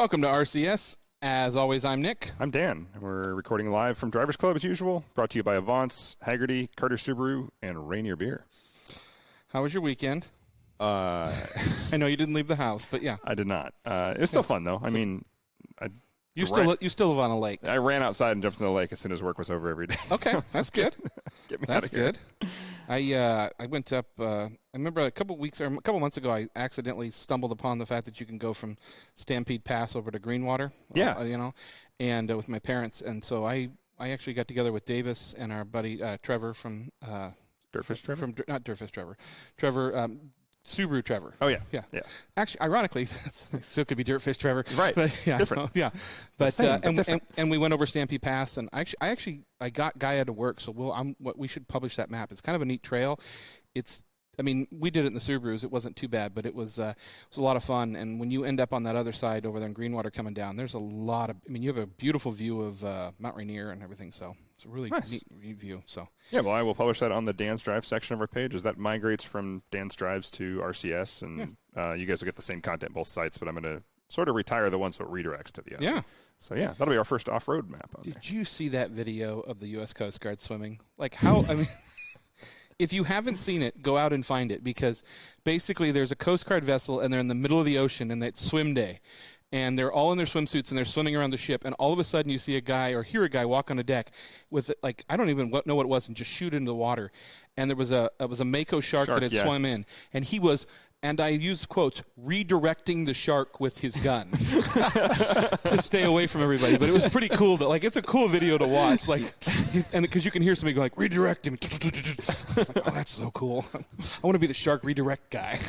Welcome to RCS. As always, I'm Nick. I'm Dan. We're recording live from Drivers Club as usual. Brought to you by Avance, Haggerty, Carter Subaru, and Rainier Beer. How was your weekend? I know you didn't leave the house, but yeah. I did not. It was still fun, though. I mean, you still live on a lake. I ran outside and jumped in the lake as soon as work was over every day. Okay, that's good. Get me That's out of here. good. I went up. I remember a couple months ago, I accidentally stumbled upon the fact that you can go from Stampede Pass over to Greenwater. Yeah. And with my parents, and so I actually got together with Davis and our buddy Trevor from Dirtfish Trevor? Not Dirtfish Trevor. Trevor. Subaru Trevor. Oh, yeah. Yeah. Yeah. Actually, ironically, still could be Dirtfish Trevor. Right. But, yeah, different. Yeah. But, Same, but different. And we went over Stampede Pass, and I got Gaia to work, so we should publish that map. It's kind of a neat trail. We did it in the Subarus. It wasn't too bad, but it was a lot of fun. And when you end up on that other side over there in Greenwater coming down, there's a lot of, you have a beautiful view of Mount Rainier and everything, so it's a really neat view. So yeah, well, I will publish that on the Dan's Drive section of our page as that migrates from Dan's Drives to RCS, and you guys will get the same content both sites, but I'm going to sort of retire the one so it redirects to the other. Yeah. So yeah, that'll be our first off-road map on there. Did you see that video of the U.S. Coast Guard swimming? Like how, if you haven't seen it, go out and find it, because basically there's a Coast Guard vessel and they're in the middle of the ocean and it's swim day. And they're all in their swimsuits and they're swimming around the ship, and all of a sudden you see a guy or hear a guy walk on a deck with, like, I don't even know what it was, and just shoot into the water. And it was a mako shark that had swum in. And he was, and I use quotes, redirecting the shark with his gun to stay away from everybody. But it was pretty cool. It's a cool video to watch. And because you can hear somebody go like, redirect him. Oh, that's so cool. I want to be the shark redirect guy.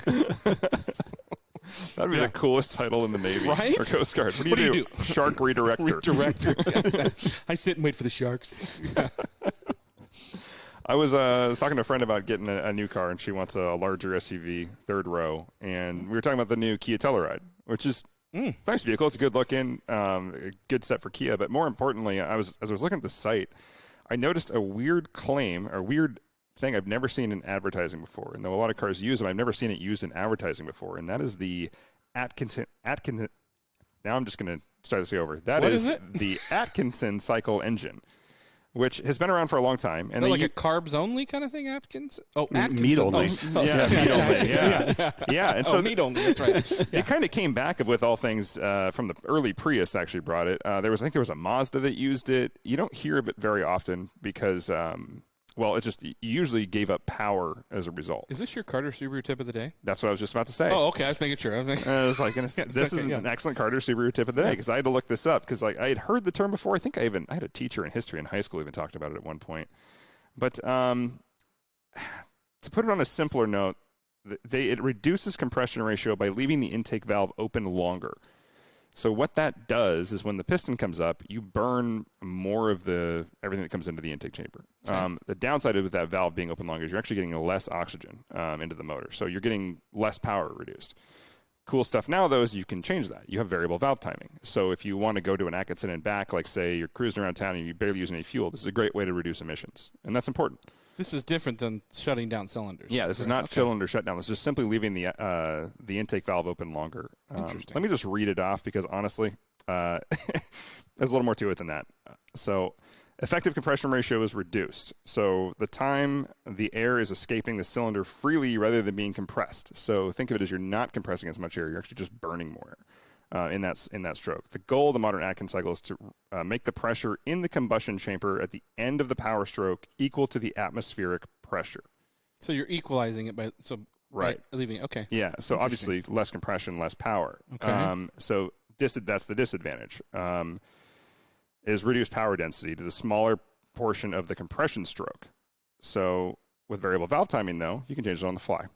That'd be the coolest title in the Navy. Right? Or Coast Guard. What do you do? Shark redirector. Redirector. I sit and wait for the sharks. I was talking to a friend about getting a new car, and she wants a larger SUV, third row. And we were talking about the new Kia Telluride, which is a nice vehicle. It's a good looking, a good set for Kia. But more importantly, as I was looking at the site, I noticed a weird claim, or weird thing I've never seen in advertising before. And though a lot of cars use them, I've never seen it used in advertising before. And that is the Atkinson. Now I'm just going to start this over. What is the Atkinson cycle engine, which has been around for a long time. And like a carbs only kind of thing, Atkinson? Oh, Atkinson. Meat only. Meat only. Yeah. And so meat only. That's right. It kind of came back with all things from the early Prius actually brought it. I think there was a Mazda that used it. You don't hear of it very often because, it's just you usually gave up power as a result. Is this your Carter Subaru tip of the day? That's what I was just about to say. Oh, okay. I was making sure. I was like, this is an excellent Carter Subaru tip of the day, because I had to look this up because I had heard the term before. I think I had a teacher in history in high school even talked about it at one point. But to put it on a simpler note, it reduces compression ratio by leaving the intake valve open longer. So what that does is when the piston comes up, you burn more of everything that comes into the intake chamber. Okay. The downside with that valve being open longer is you're actually getting less oxygen into the motor. So you're getting less power reduced. Cool stuff now, though, is you can change that. You have variable valve timing. So if you want to go to an Atkinson and back, like say you're cruising around town and you're barely using any fuel, this is a great way to reduce emissions. And that's important. This is different than shutting down cylinders. Yeah, this is not cylinder shutdown. This is just simply leaving the intake valve open longer. Interesting. Let me just read it off because honestly, there's a little more to it than that. So effective compression ratio is reduced. So the time the air is escaping the cylinder freely rather than being compressed. So think of it as you're not compressing as much air. You're actually just burning more air. In that stroke. The goal of the modern Atkinson cycle is to make the pressure in the combustion chamber at the end of the power stroke equal to the atmospheric pressure. So you're equalizing it by leaving it. Okay. Yeah. So obviously less compression, less power. Okay. So that's the disadvantage. Is reduced power density to the smaller portion of the compression stroke. So with variable valve timing, though, you can change it on the fly.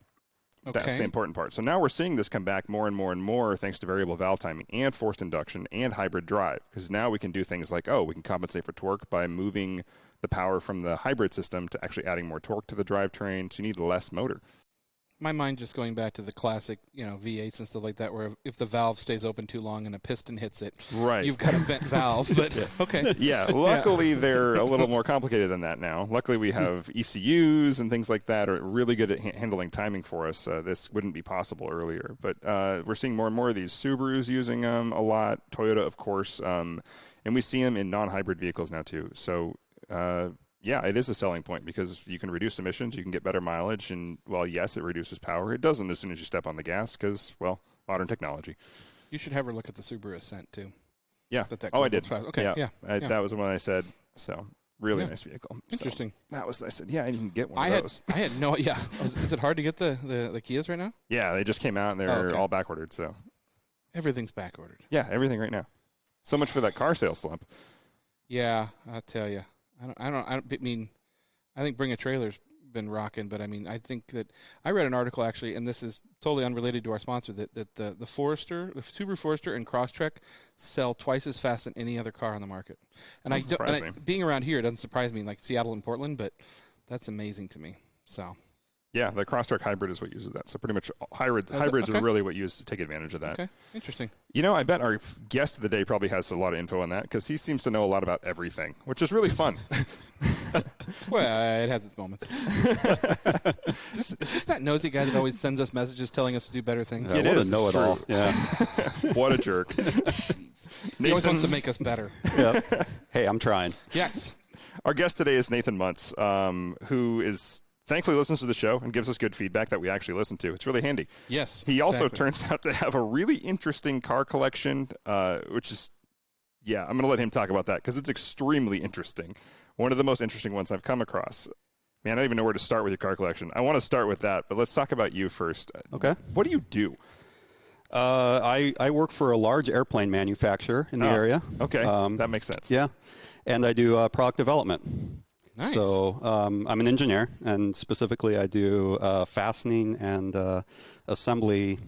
Okay. That's the important part. So now we're seeing this come back more and more and more thanks to variable valve timing and forced induction and hybrid drive. Because now we can do things like, we can compensate for torque by moving the power from the hybrid system to actually adding more torque to the drivetrain. So you need less motor. my mind just going back to the classic, V8s and stuff like that, where if the valve stays open too long and a piston hits it, right, you've got a bent valve. But okay, yeah. Luckily, they're a little more complicated than that now. Luckily, we have ECUs and things like that are really good at handling timing for us. This wouldn't be possible earlier, but we're seeing more and more of these Subarus using them a lot. Toyota, of course, and we see them in non-hybrid vehicles now too. So. Yeah, it is a selling point because you can reduce emissions, you can get better mileage, and, well, yes, it reduces power. It doesn't as soon as you step on the gas because, well, modern technology. You should have her look at the Subaru Ascent, too. Yeah. I did. Okay, yeah. That was the one I said. So, really nice vehicle. Interesting. So, I said, yeah, and you can get one of those. I had no, is it hard to get the Kias right now? Yeah, they just came out, and they're all back-ordered, so. Everything's back-ordered. Yeah, everything right now. So much for that car sales slump. Yeah, I'll tell you. I think Bring a Trailer's been rocking, but I mean, I think that I read an article actually, and this is totally unrelated to our sponsor, that the Forester, the Subaru Forester and Crosstrek sell twice as fast than any other car on the market. And being around here, it doesn't surprise me, like Seattle and Portland, but that's amazing to me. So. Yeah, the Crosstrek hybrid is what uses that. So pretty much hybrids are really what use to take advantage of that. Okay, interesting. I bet our guest of the day probably has a lot of info on that because he seems to know a lot about everything, which is really fun. Well, it has its moments. Is this that nosy guy that always sends us messages telling us to do better things? Yeah, what a know-it-all. Yeah. What a jerk. He always wants to make us better. Yeah. Hey, I'm trying. Yes. Our guest today is Nathan Muntz, who is thankfully listens to the show and gives us good feedback that we actually listen to. It's really handy. Yes. He also turns out to have a really interesting car collection, which is, I'm going to let him talk about that because it's extremely interesting. One of the most interesting ones I've come across. Man, I don't even know where to start with your car collection. I want to start with that, but let's talk about you first. Okay. What do you do? I work for a large airplane manufacturer in the area. Okay, that makes sense. Yeah, and I do product development. Nice. So I'm an engineer, and specifically I do fastening and assembly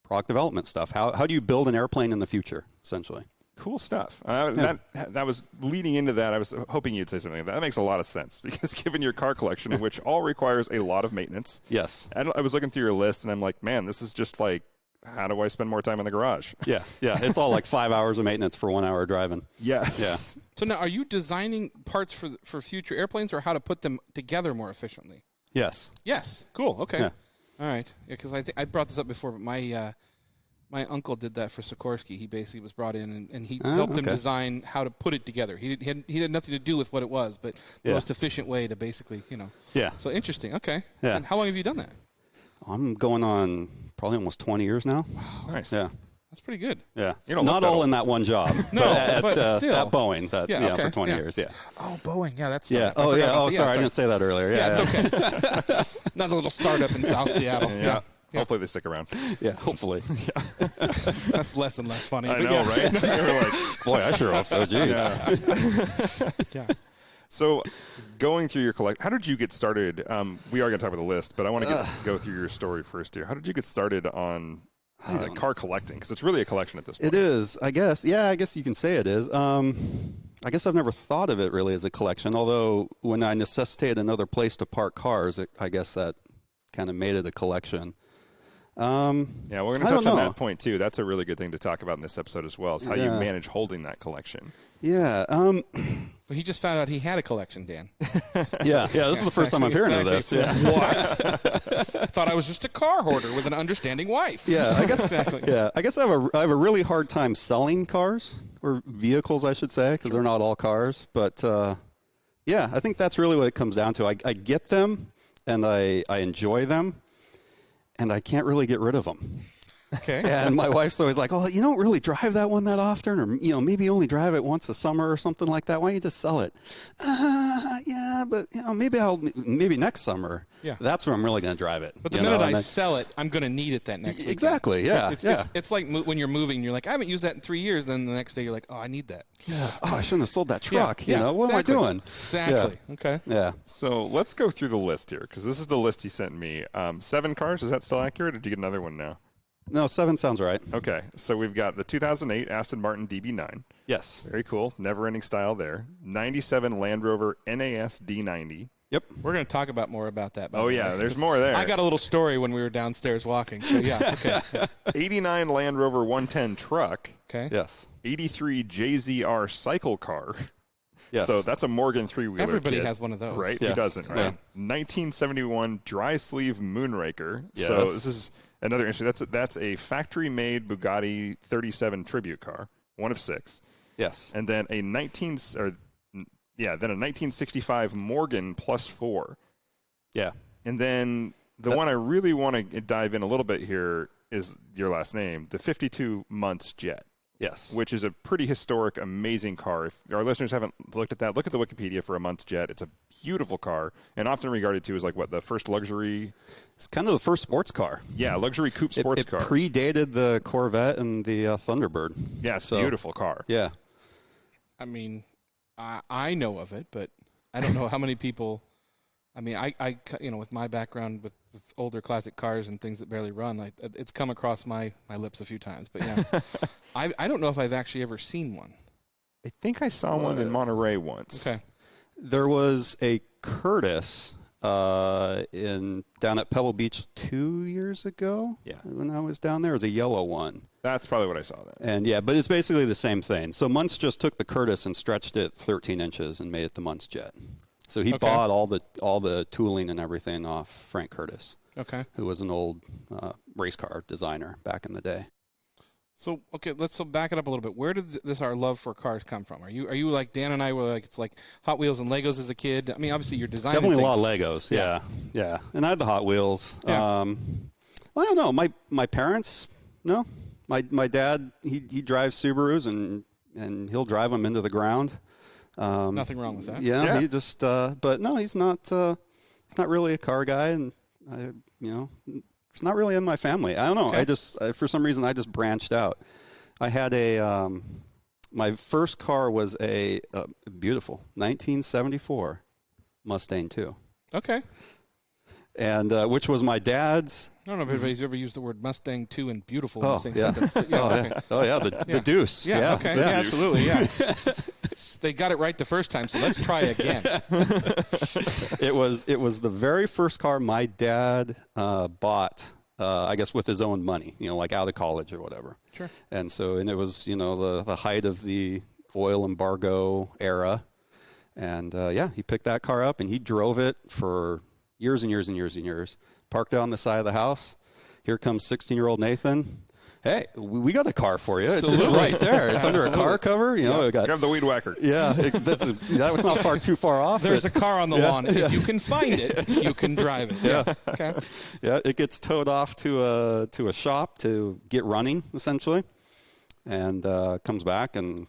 product development stuff. How do you build an airplane in the future, essentially? Cool stuff. That was leading into that. I was hoping you'd say something like that. That makes a lot of sense because given your car collection, which all requires a lot of maintenance. Yes. I was looking through your list, and I'm like, man, this is just like, how do I spend more time in the garage? Yeah. It's all like 5 hours of maintenance for 1 hour driving. Yes. Yeah. So now, are you designing parts for future airplanes, or how to put them together more efficiently? Yes. Yes. Cool. Okay. Yeah. All right. Yeah, because I brought this up before, but my uncle did that for Sikorsky. He basically was brought in, and he helped him design how to put it together. He had nothing to do with what it was, but the most efficient way to basically, Yeah. So interesting. Okay. Yeah. And how long have you done that? I'm going on probably almost 20 years now. Wow. Nice. Yeah. That's pretty good. Yeah. You don't Not all in that one job. No, but still. at Boeing, for 20 years. Yeah. Oh, Boeing. Yeah, that's Yeah. I forgot about sorry, I didn't say that earlier. Yeah, it's okay. Another little startup in South Seattle. Yeah. Hopefully they stick around. Yeah, hopefully. That's less and less funny. I know, right? You're like, boy, I sure hope so. Jeez. Yeah. So, going through your collection, how did you get started? We are going to talk about the list, but I want to go through your story first here. How did you get started on car collecting? Because it's really a collection at this point. It is, I guess. Yeah, I guess you can say it is. I guess I've never thought of it really as a collection, although when I necessitated another place to park cars, I guess that kind of made it a collection. Yeah, we're going to touch on that point, too. That's a really good thing to talk about in this episode as well, is how you manage holding that collection. Yeah. Well, he just found out he had a collection, Dan. Yeah, this is the first time I'm hearing of this. Yeah. What? I thought I was just a car hoarder with an understanding wife. Yeah, I guess. Yeah, I guess I have a really hard time selling cars, or vehicles, I should say, because they're not all cars. But yeah, I think that's really what it comes down to. I get them, and I enjoy them, and I can't really get rid of them. Okay. And my wife's always like, "Oh, you don't really drive that one that often, or maybe you only drive it once a summer or something like that. Why don't you just sell it?" Yeah, but maybe next summer. Yeah. That's when I'm really going to drive it. But the minute I sell it, I'm going to need it that next week. Exactly. Yeah. It's like when you're moving, and you're like, I haven't used that in 3 years. Then the next day, you're like, oh, I need that. Yeah. Oh, I shouldn't have sold that truck. Yeah. What am I doing? Exactly. Yeah. Okay. Yeah. So let's go through the list here, because this is the list he sent me. 7 cars. Is that still accurate, or did you get another one now? No, 7 sounds right. Okay, so we've got the 2008 Aston Martin DB9. Yes. Very cool. Never-ending style there. 97 Land Rover NAS D90. Yep. We're going to talk about more about that. Oh, yeah, there's more there. I got a little story when we were downstairs walking. So, yeah, okay. 89 Land Rover 110 truck. Okay. Yes. 83 JZR cycle car. Yes. So that's a Morgan three-wheeler. Everybody kid, has one of those. right? Yeah. Who doesn't, right? Yeah. 1971 Dri-Sleeve Moonraker. Yes. So this is another interesting. That's a factory-made Bugatti 37 tribute car, one of 6. Yes. And then a 1965 Morgan +4. Yeah. And then the one I really want to dive in a little bit here is your last name, the 52 Muntz Jet. Yes. Which is a pretty historic, amazing car. If our listeners haven't looked at that, look at the Wikipedia for a Muntz Jet. It's a beautiful car, and often regarded to as like the first luxury. It's kind of the first sports car. Yeah, luxury coupe sports car. It predated the Corvette and the Thunderbird. Yeah, it's a beautiful car. Yeah. I mean, I know of it, but I don't know how many people. I mean, I with my background with older classic cars and things that barely run, it's come across my lips a few times. But yeah, I don't know if I've actually ever seen one. I think I saw one in Monterey once. Okay. There was a Curtis down at Pebble Beach 2 years ago. Yeah. When I was down there, it was a yellow one. That's probably what I saw then. And yeah, but it's basically the same thing. So Muntz just took the Curtis and stretched it 13 inches and made it the Muntz Jet. So he bought all the tooling and everything off Frank Curtis, who was an old race car designer back in the day. So let's back it up a little bit. Where did our love for cars come from? Are you like Dan and I were like it's like Hot Wheels and Legos as a kid? I mean, obviously you're designing definitely things. A lot of Legos. Yeah. And I had the Hot Wheels. Yeah. I don't know. My parents, no. My dad, he drives Subarus and he'll drive them into the ground. Nothing wrong with that. Yeah. He just, but no, he's not really a car guy, and it's not really in my family. I don't know. Okay. For some reason, I just branched out. I had my first car was a beautiful 1974 Mustang II. Okay. And which was my dad's. I don't know if anybody's ever used the word Mustang II and beautiful in the same yeah. sentence. But The Deuce. Yeah, okay. Yeah, absolutely, yeah. They got it right the first time, so let's try again. It was the very first car my dad bought, I guess with his own money, like out of college or whatever. Sure. And it was, the height of the oil embargo era. And he picked that car up and he drove it for years and years and years and years. Parked it on the side of the house. Here comes 16-year-old Nathan. Hey, we got a car for you. It's right there. It's under a car cover. Grab the weed whacker. Yeah, that's not too far off. There's a car on the lawn. If you can find it, you can drive it. Yeah. Okay. Yeah, it gets towed off to a shop to get running, essentially, and comes back. And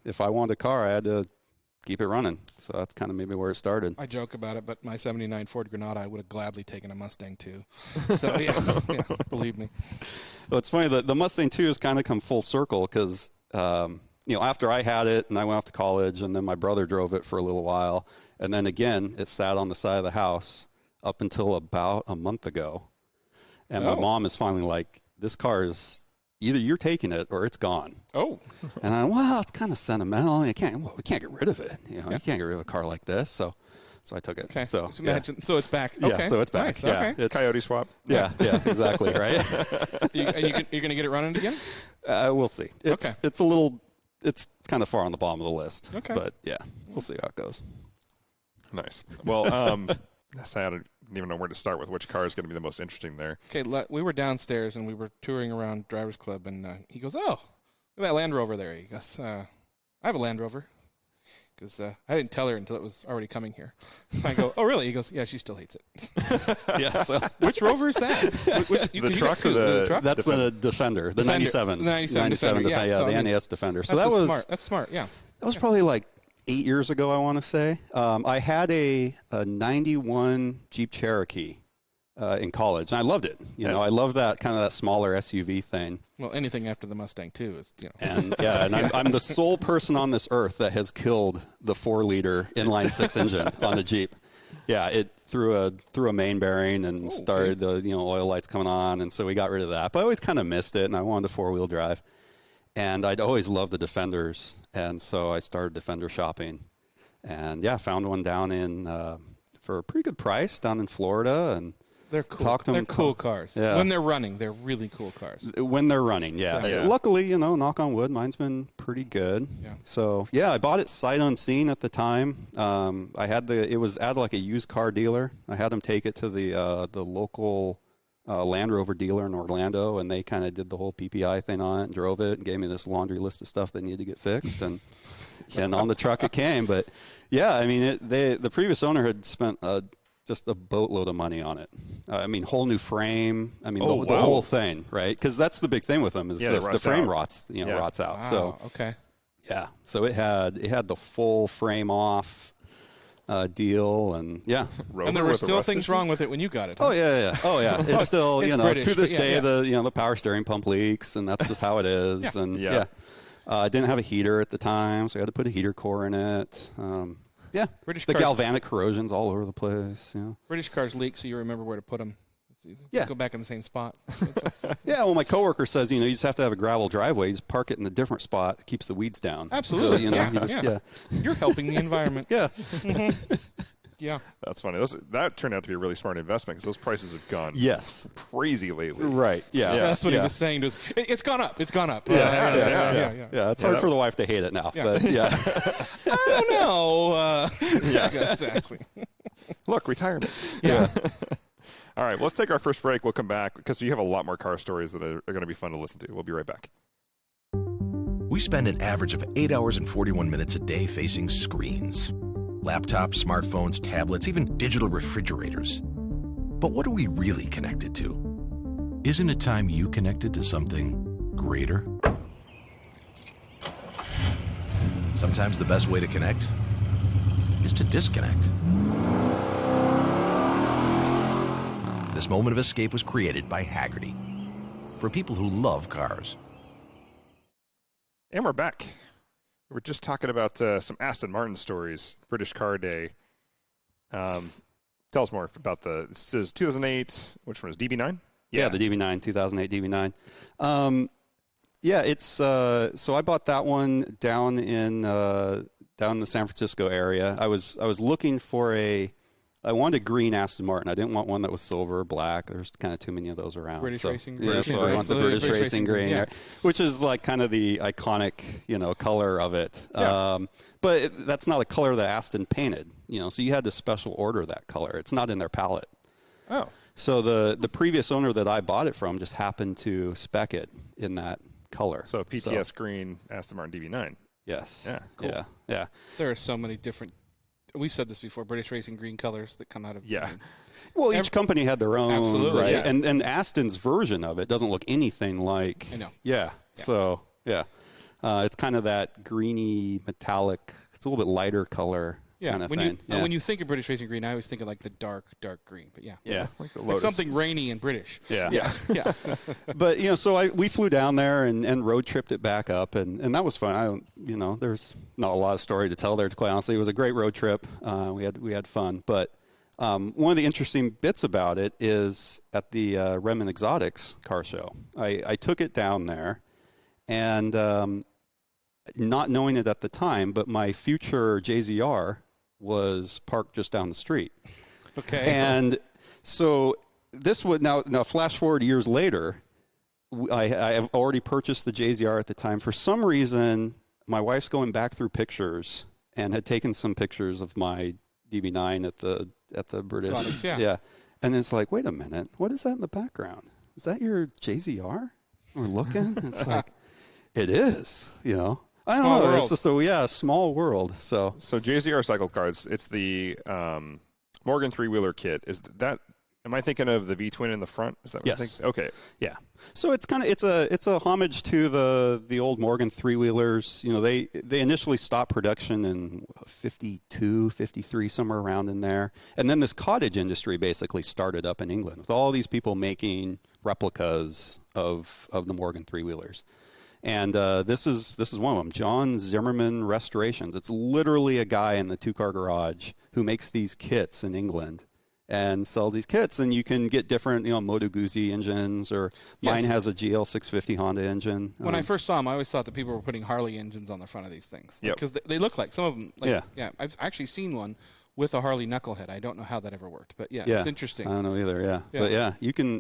if I wanted a car, I had to keep it running. So that's kind of maybe where it started. I joke about it, but my 79 Ford Granada, I would have gladly taken a Mustang too. So yeah, believe me. Well, it's funny that the Mustang II has kind of come full circle because, after I had it and I went off to college and then my brother drove it for a little while. And then again, it sat on the side of the house up until about a month ago. And my mom is finally like, this car is either you're taking it or it's gone. Oh. And it's kind of sentimental. We can't get rid of it. You can't get rid of a car like this. So I took it. Okay. So it's back. Okay. Yeah, so it's back. Nice. Yeah. Okay. It's, Coyote swap. Yeah, exactly, right? You're going to get it running again? We'll see. It's kind of far on the bottom of the list. Okay. But yeah, we'll see how it goes. Nice. Well, I don't even know where to start with which car is going to be the most interesting there. Okay, we were downstairs and we were touring around Drivers Club, and he goes, "Oh, look at that Land Rover there." He goes, "I have a Land Rover." Because I didn't tell her until it was already coming here. So I go, "Oh, really?" He goes, "Yeah, she still hates it." Yeah. So which Rover is that? The truck or the truck? That's the Defender, the 97. The 97 Defender, yeah. So the NAS Defender. So that's smart, yeah. That was probably like 8 years ago, I want to say. I had a 91 Jeep Cherokee in college, and I loved it. I love that kind of that smaller SUV thing. Well, anything after the Mustang too is, And I'm the sole person on this earth that has killed the 4-liter inline 6 engine on the Jeep. Yeah, it threw a main bearing and started the oil lights coming on, and so we got rid of that. But I always kind of missed it, and I wanted a 4-wheel drive. And I'd always loved the Defenders, and so I started Defender shopping. And found one down in for a pretty good price down in Florida, and they're cool. They're cool cars. Yeah. When they're running, they're really cool cars. When they're running, yeah. Luckily, you know, knock on wood, mine's been pretty good. Yeah. So yeah, I bought it sight unseen at the time. It was at like a used car dealer. I had them take it to the local Land Rover dealer in Orlando, and they kind of did the whole PPI thing on it and drove it and gave me this laundry list of stuff that needed to get fixed, and on the truck it came. But yeah, I mean, the previous owner had spent just a boatload of money on it. I mean, whole new frame. I mean, the whole thing, right? Because that's the big thing with them is the frame rots out. Wow, so okay. Yeah, so it had the full frame off deal, and yeah. And there were still things wrong with it when you got it. Huh? Oh yeah. It's still it's you know British, to this day yeah. the power steering pump leaks, and that's just how it is. Yeah. And I didn't have a heater at the time, so I had to put a heater core in it. British the cars, galvanic corrosion's all over the place. Yeah. British cars leak, so you remember where to put them. Yeah. Go back in the same spot. Yeah, well, my coworker says, you just have to have a gravel driveway. You just park it in a different spot. It keeps the weeds down. Absolutely. So, You're helping the environment. Yeah. Yeah. That's funny. That turned out to be a really smart investment because those prices have gone crazy lately. Right. Yeah. That's what he was saying to us. It's gone up. It's gone up. Yeah. It's hard for the wife to hate it now. Yeah. But yeah. I don't know. Exactly. Look, retirement. Yeah. All right, let's take our first break. We'll come back because you have a lot more car stories that are going to be fun to listen to. We'll be right back. We spend an average of 8 hours and 41 minutes a day facing screens. Laptops, smartphones, tablets, even digital refrigerators. But what are we really connected to? Isn't it time you connected to something greater? Sometimes the best way to connect is to disconnect. This moment of escape was created by Hagerty for people who love cars. And we're back. We were just talking about some Aston Martin stories, British Car Day. Tell us more about this is 2008, which one is DB9? Yeah, the DB9, 2008 DB9. It's so I bought that one down in the San Francisco area. I was looking for I wanted a green Aston Martin. I didn't want one that was silver or black. There's kind of too many of those around. British racing green. Yeah, so I want the British racing green, which is like kind of the iconic, color of it. Yeah. But that's not a color that Aston painted, so you had to special order that color. It's not in their palette. Oh. So the previous owner that I bought it from just happened to spec it in that color. So PTS green Aston Martin DB9. Yes. Yeah, cool. Yeah. There are so many different. We've said this before, British racing green colors that come out of... Yeah. Well, each company had their own, Absolutely, right? yeah. And Aston's version of it doesn't look anything like... I know. Yeah. So, it's kind of that greeny, metallic, it's a little bit lighter color kind of thing. When you think of British racing green, I always think of like the dark green. But Yeah. Like something rainy and British. Yeah. But, so we flew down there and road tripped it back up, and that was fun. There's not a lot of story to tell there, quite honestly. It was a great road trip. We had fun. But one of the interesting bits about it is at the Redmond Exotics car show. I took it down there, and not knowing it at the time, but my future JZR was parked just down the street. Okay. And so this would now flash forward years later. I have already purchased the JZR at the time. For some reason, my wife's going back through pictures and had taken some pictures of my DB9 at the British. Exotics, yeah. And it's like, wait a minute, what is that in the background? Is that your JZR? We're looking. It's like, it is. I don't know. World. It's just a small world. So JZR cycle cars, it's the Morgan three-wheeler kit. Is that? Am I thinking of the V-twin in the front? Is that what yes. I'm thinking? Okay. Yeah. So it's it's a homage to the old Morgan three-wheelers. They initially stopped production in 52, 53, somewhere around in there. And then this cottage industry basically started up in England with all these people making replicas of the Morgan three-wheelers. And this is one of them, John Zimmerman Restorations. It's literally a guy in the two-car garage who makes these kits in England and sells these kits. And you can get different, Moto Guzzi engines, or mine has a GL650 Honda engine. When I first saw them, I always thought that people were putting Harley engines on the front of these things. Yep. Because they look like some of them. I've actually seen one with a Harley knucklehead. I don't know how that ever worked, but it's interesting. I don't know either. Yeah. But you can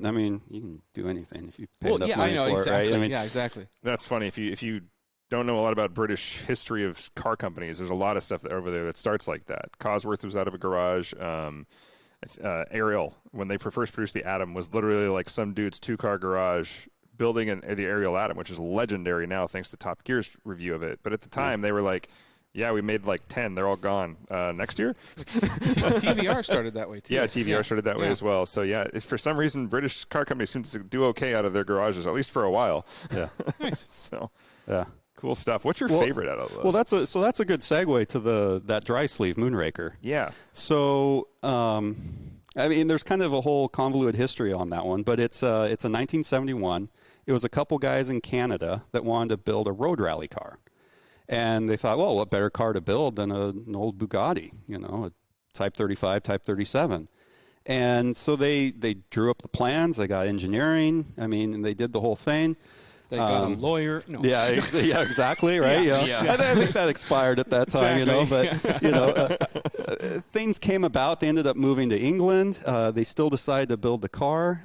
do anything if you pay enough money for exactly. it, right? Yeah, exactly. That's funny. If you don't know a lot about British history of car companies, there's a lot of stuff over there that starts like that. Cosworth was out of a garage. Ariel, when they first produced the Atom, was literally like some dude's 2-car garage building the Ariel Atom, which is legendary now thanks to Top Gear's review of it. But at the time, they were like, yeah, we made like 10. They're all gone. Next year? TVR started that way, too. Yeah, TVR started that way as well. So, for some reason, British car companies seem to do okay out of their garages, at least for a while. Yeah. Nice. So, yeah. Cool stuff. What's your favorite out of those? Well, that's a good segue to that Dri-Sleeve Moonraker. Yeah. So, there's kind of a whole convoluted history on that one, but it's a 1971. It was a couple guys in Canada that wanted to build a road rally car. And they thought, well, what better car to build than an old Bugatti, a Type 35, Type 37. And so they drew up the plans. They got engineering. And they did the whole thing. They got a lawyer. No. Yeah, exactly, right? Yeah. I think that expired at that time, But, things came about. They ended up moving to England. They still decided to build the car.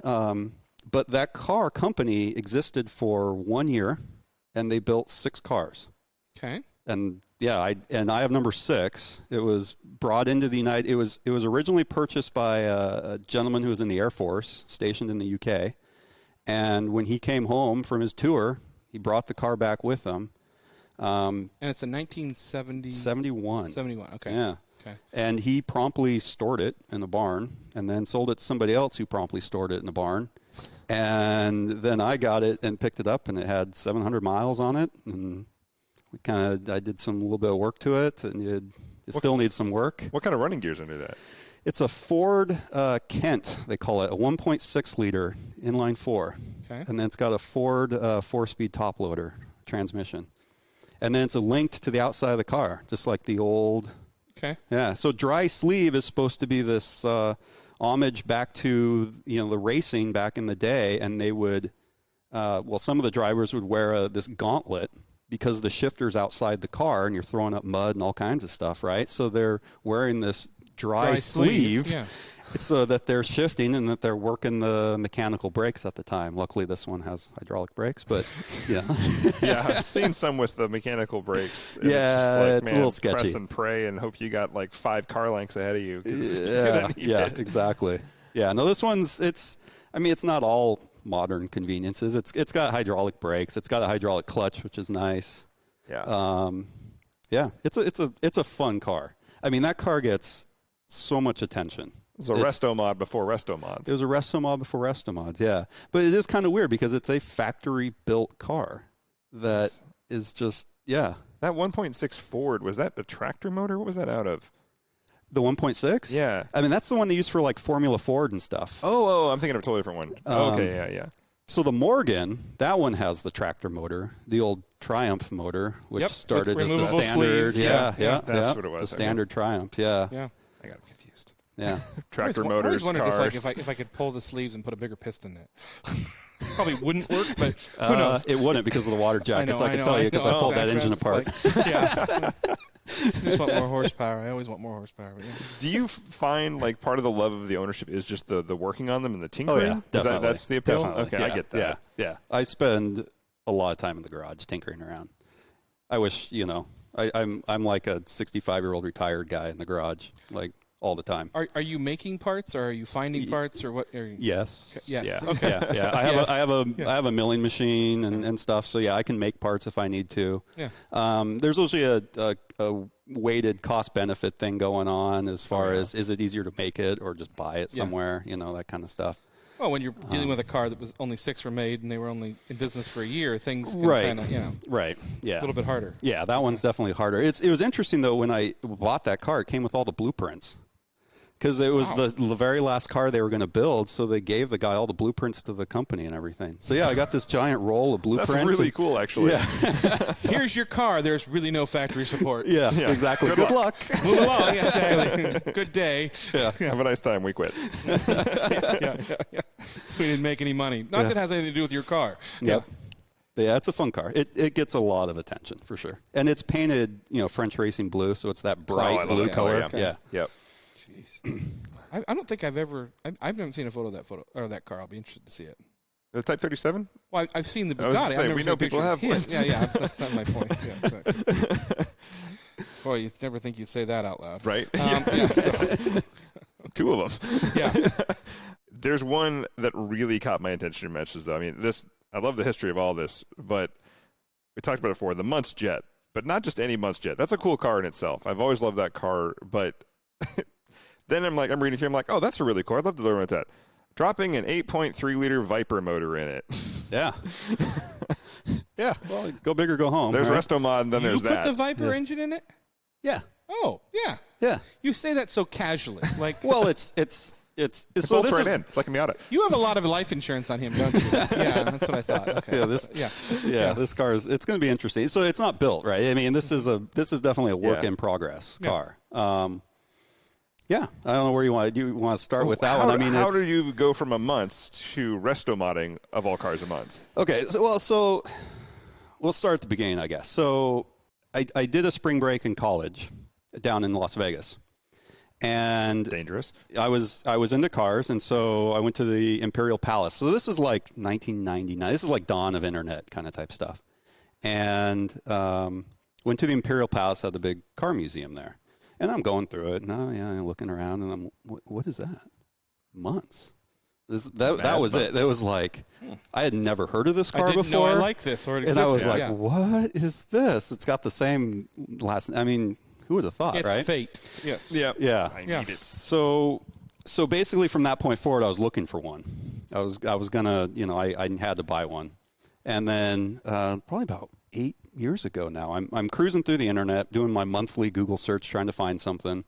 But that car company existed for 1 year, and they built 6 cars. Okay. And I have number 6. It was brought into the United. It was originally purchased by a gentleman who was in the Air Force, stationed in the UK. And when he came home from his tour, he brought the car back with him. And it's a 1970. 71. 71. Okay. Yeah. Okay. And he promptly stored it in a barn, and then sold it to somebody else who promptly stored it in a barn. And then I got it and picked it up, and it had 700 miles on it, and I did a little bit of work to it, and it still needs some work. What kind of running gears under that? It's a Ford Kent, they call it, a 1.6 liter inline 4. Okay. And then it's got a Ford 4-speed top loader transmission. And then it's linked to the outside of the car, just like the old. Okay. Yeah. So Dri-Sleeve is supposed to be this homage back to the racing back in the day, and they would, some of the drivers would wear this gauntlet because the shifter's outside the car, and you're throwing up mud and all kinds of stuff, right? So they're wearing this dry sleeve so that they're shifting and that they're working the mechanical brakes at the time. Luckily, this one has hydraulic brakes, but yeah, I've seen some with the mechanical brakes. It's a little sketchy. Press and pray and hope you got like 5 car lengths ahead of you. Exactly. Yeah, no, this one's it's not all modern conveniences. It's got hydraulic brakes. It's got a hydraulic clutch, which is nice. Yeah. It's a fun car. That car gets so much attention. It was a resto mod before resto mods. It was a resto mod before resto mods, yeah. But it is kind of weird because it's a factory-built car that is just, That 1.6 Ford, was that a tractor motor? What was that out of? The 1.6? Yeah. That's the one they use for like Formula Ford and stuff. Oh, I'm thinking of a totally different one. Okay, yeah. So the Morgan, that one has the tractor motor, the old Triumph motor, which started as the standard. Sleeves. Yeah. That's what it was. The standard Triumph, yeah. I got confused. Yeah. Tractor I motors, wondered cars. if I could pull the sleeves and put a bigger piston in it. Probably wouldn't work, but who knows? It wouldn't because of the water jackets. I can tell you because I pulled that engine apart. I just want more horsepower. I always want more horsepower. Yeah. Do you find like part of the love of the ownership is just the working on them and the tinkering? Oh, yeah, definitely. That's the appeal? Definitely. Okay, I get that. Yeah. I spend a lot of time in the garage tinkering around. I wish, I'm like a 65-year-old retired guy in the garage, like all the time. Are you making parts, or are you finding parts, or what? Yes. Yes. Yeah. Okay. Yeah. I have a milling machine and stuff. So I can make parts if I need to. Yeah. There's usually a weighted cost benefit thing going on as far as is it easier to make it or just buy it somewhere, that kind of stuff. Well, when you're dealing with a car that was only 6 were made and they were only in business for a year, things can kind of, Right. Yeah. a little bit harder. Yeah, that one's definitely harder. It was interesting though when I bought that car, it came with all the blueprints. Because it was the very last car they were going to build, so they gave the guy all the blueprints to the company and everything. So, I got this giant roll of blueprints. That's really cool, actually. Yeah. Here's your car. There's really no factory support. Yeah, exactly. Good luck. Move along. Exactly. Good day. Yeah. Have a nice time. We quit. Yeah. We didn't make any money. Not that it has anything to do with your car. Yep. But it's a fun car. It gets a lot of attention, for sure. And it's painted, French racing blue, so it's that bright blue color. Yeah. Yep. Jeez. I don't think I've ever. I haven't seen a photo of that car. I'll be interested to see it. The Type 37? Well, I've seen the Bugatti. I've never we know people have one. Yeah, that's not my point. Yeah, exactly. Boy, you never think you'd say that out loud. Right. So. 2 of them. Yeah. There's one that really caught my attention in mentions, though. I mean, I love the history of all this, but we talked about it before, the Muntz Jet. But not just any Muntz Jet. That's a cool car in itself. I've always loved that car, but then I'm reading through, I'm like, oh, that's a really cool. I'd love to learn about that. Dropping an 8.3-liter Viper motor in it. Yeah. Yeah. Well, go big or go home. There's right? restro-mod, and then there's that. You put the Viper engine in it? Yeah. Oh, yeah. Yeah. You say that so casually. Like, well, it's It so bolts this right is, in. It's like a Miata. you have a lot of life insurance on him, don't you? Yeah, that's what I thought. Okay. Yeah, this car is, it's going to be interesting. So it's not built, right? I mean, this is definitely a work in progress car. Yeah, I don't know where you want to start with that one. I mean, how do you go from a Muntz to resto-modding of all cars a Muntz? Okay, so we'll start at the beginning, I guess. So I did a spring break in college down in Las Vegas. And dangerous. I was into cars, and so I went to the Imperial Palace. So this is like 1999. This is like dawn of internet kind of type stuff. And went to the Imperial Palace, had the big car museum there. And I'm going through it, and I'm looking around, and I'm, what is that? Muntz. That was it. It was like, I had never heard of this car before. I didn't know I like this, or it existed. And I was like, what is this? It's got the same last. I mean, who would have thought, it's right? It's fate. Yes. Yeah. I need it. So basically, from that point forward, I was looking for one. I was gonna, I had to buy one, and then probably about 8 years ago now, I'm cruising through the internet, doing my monthly Google search, trying to find something.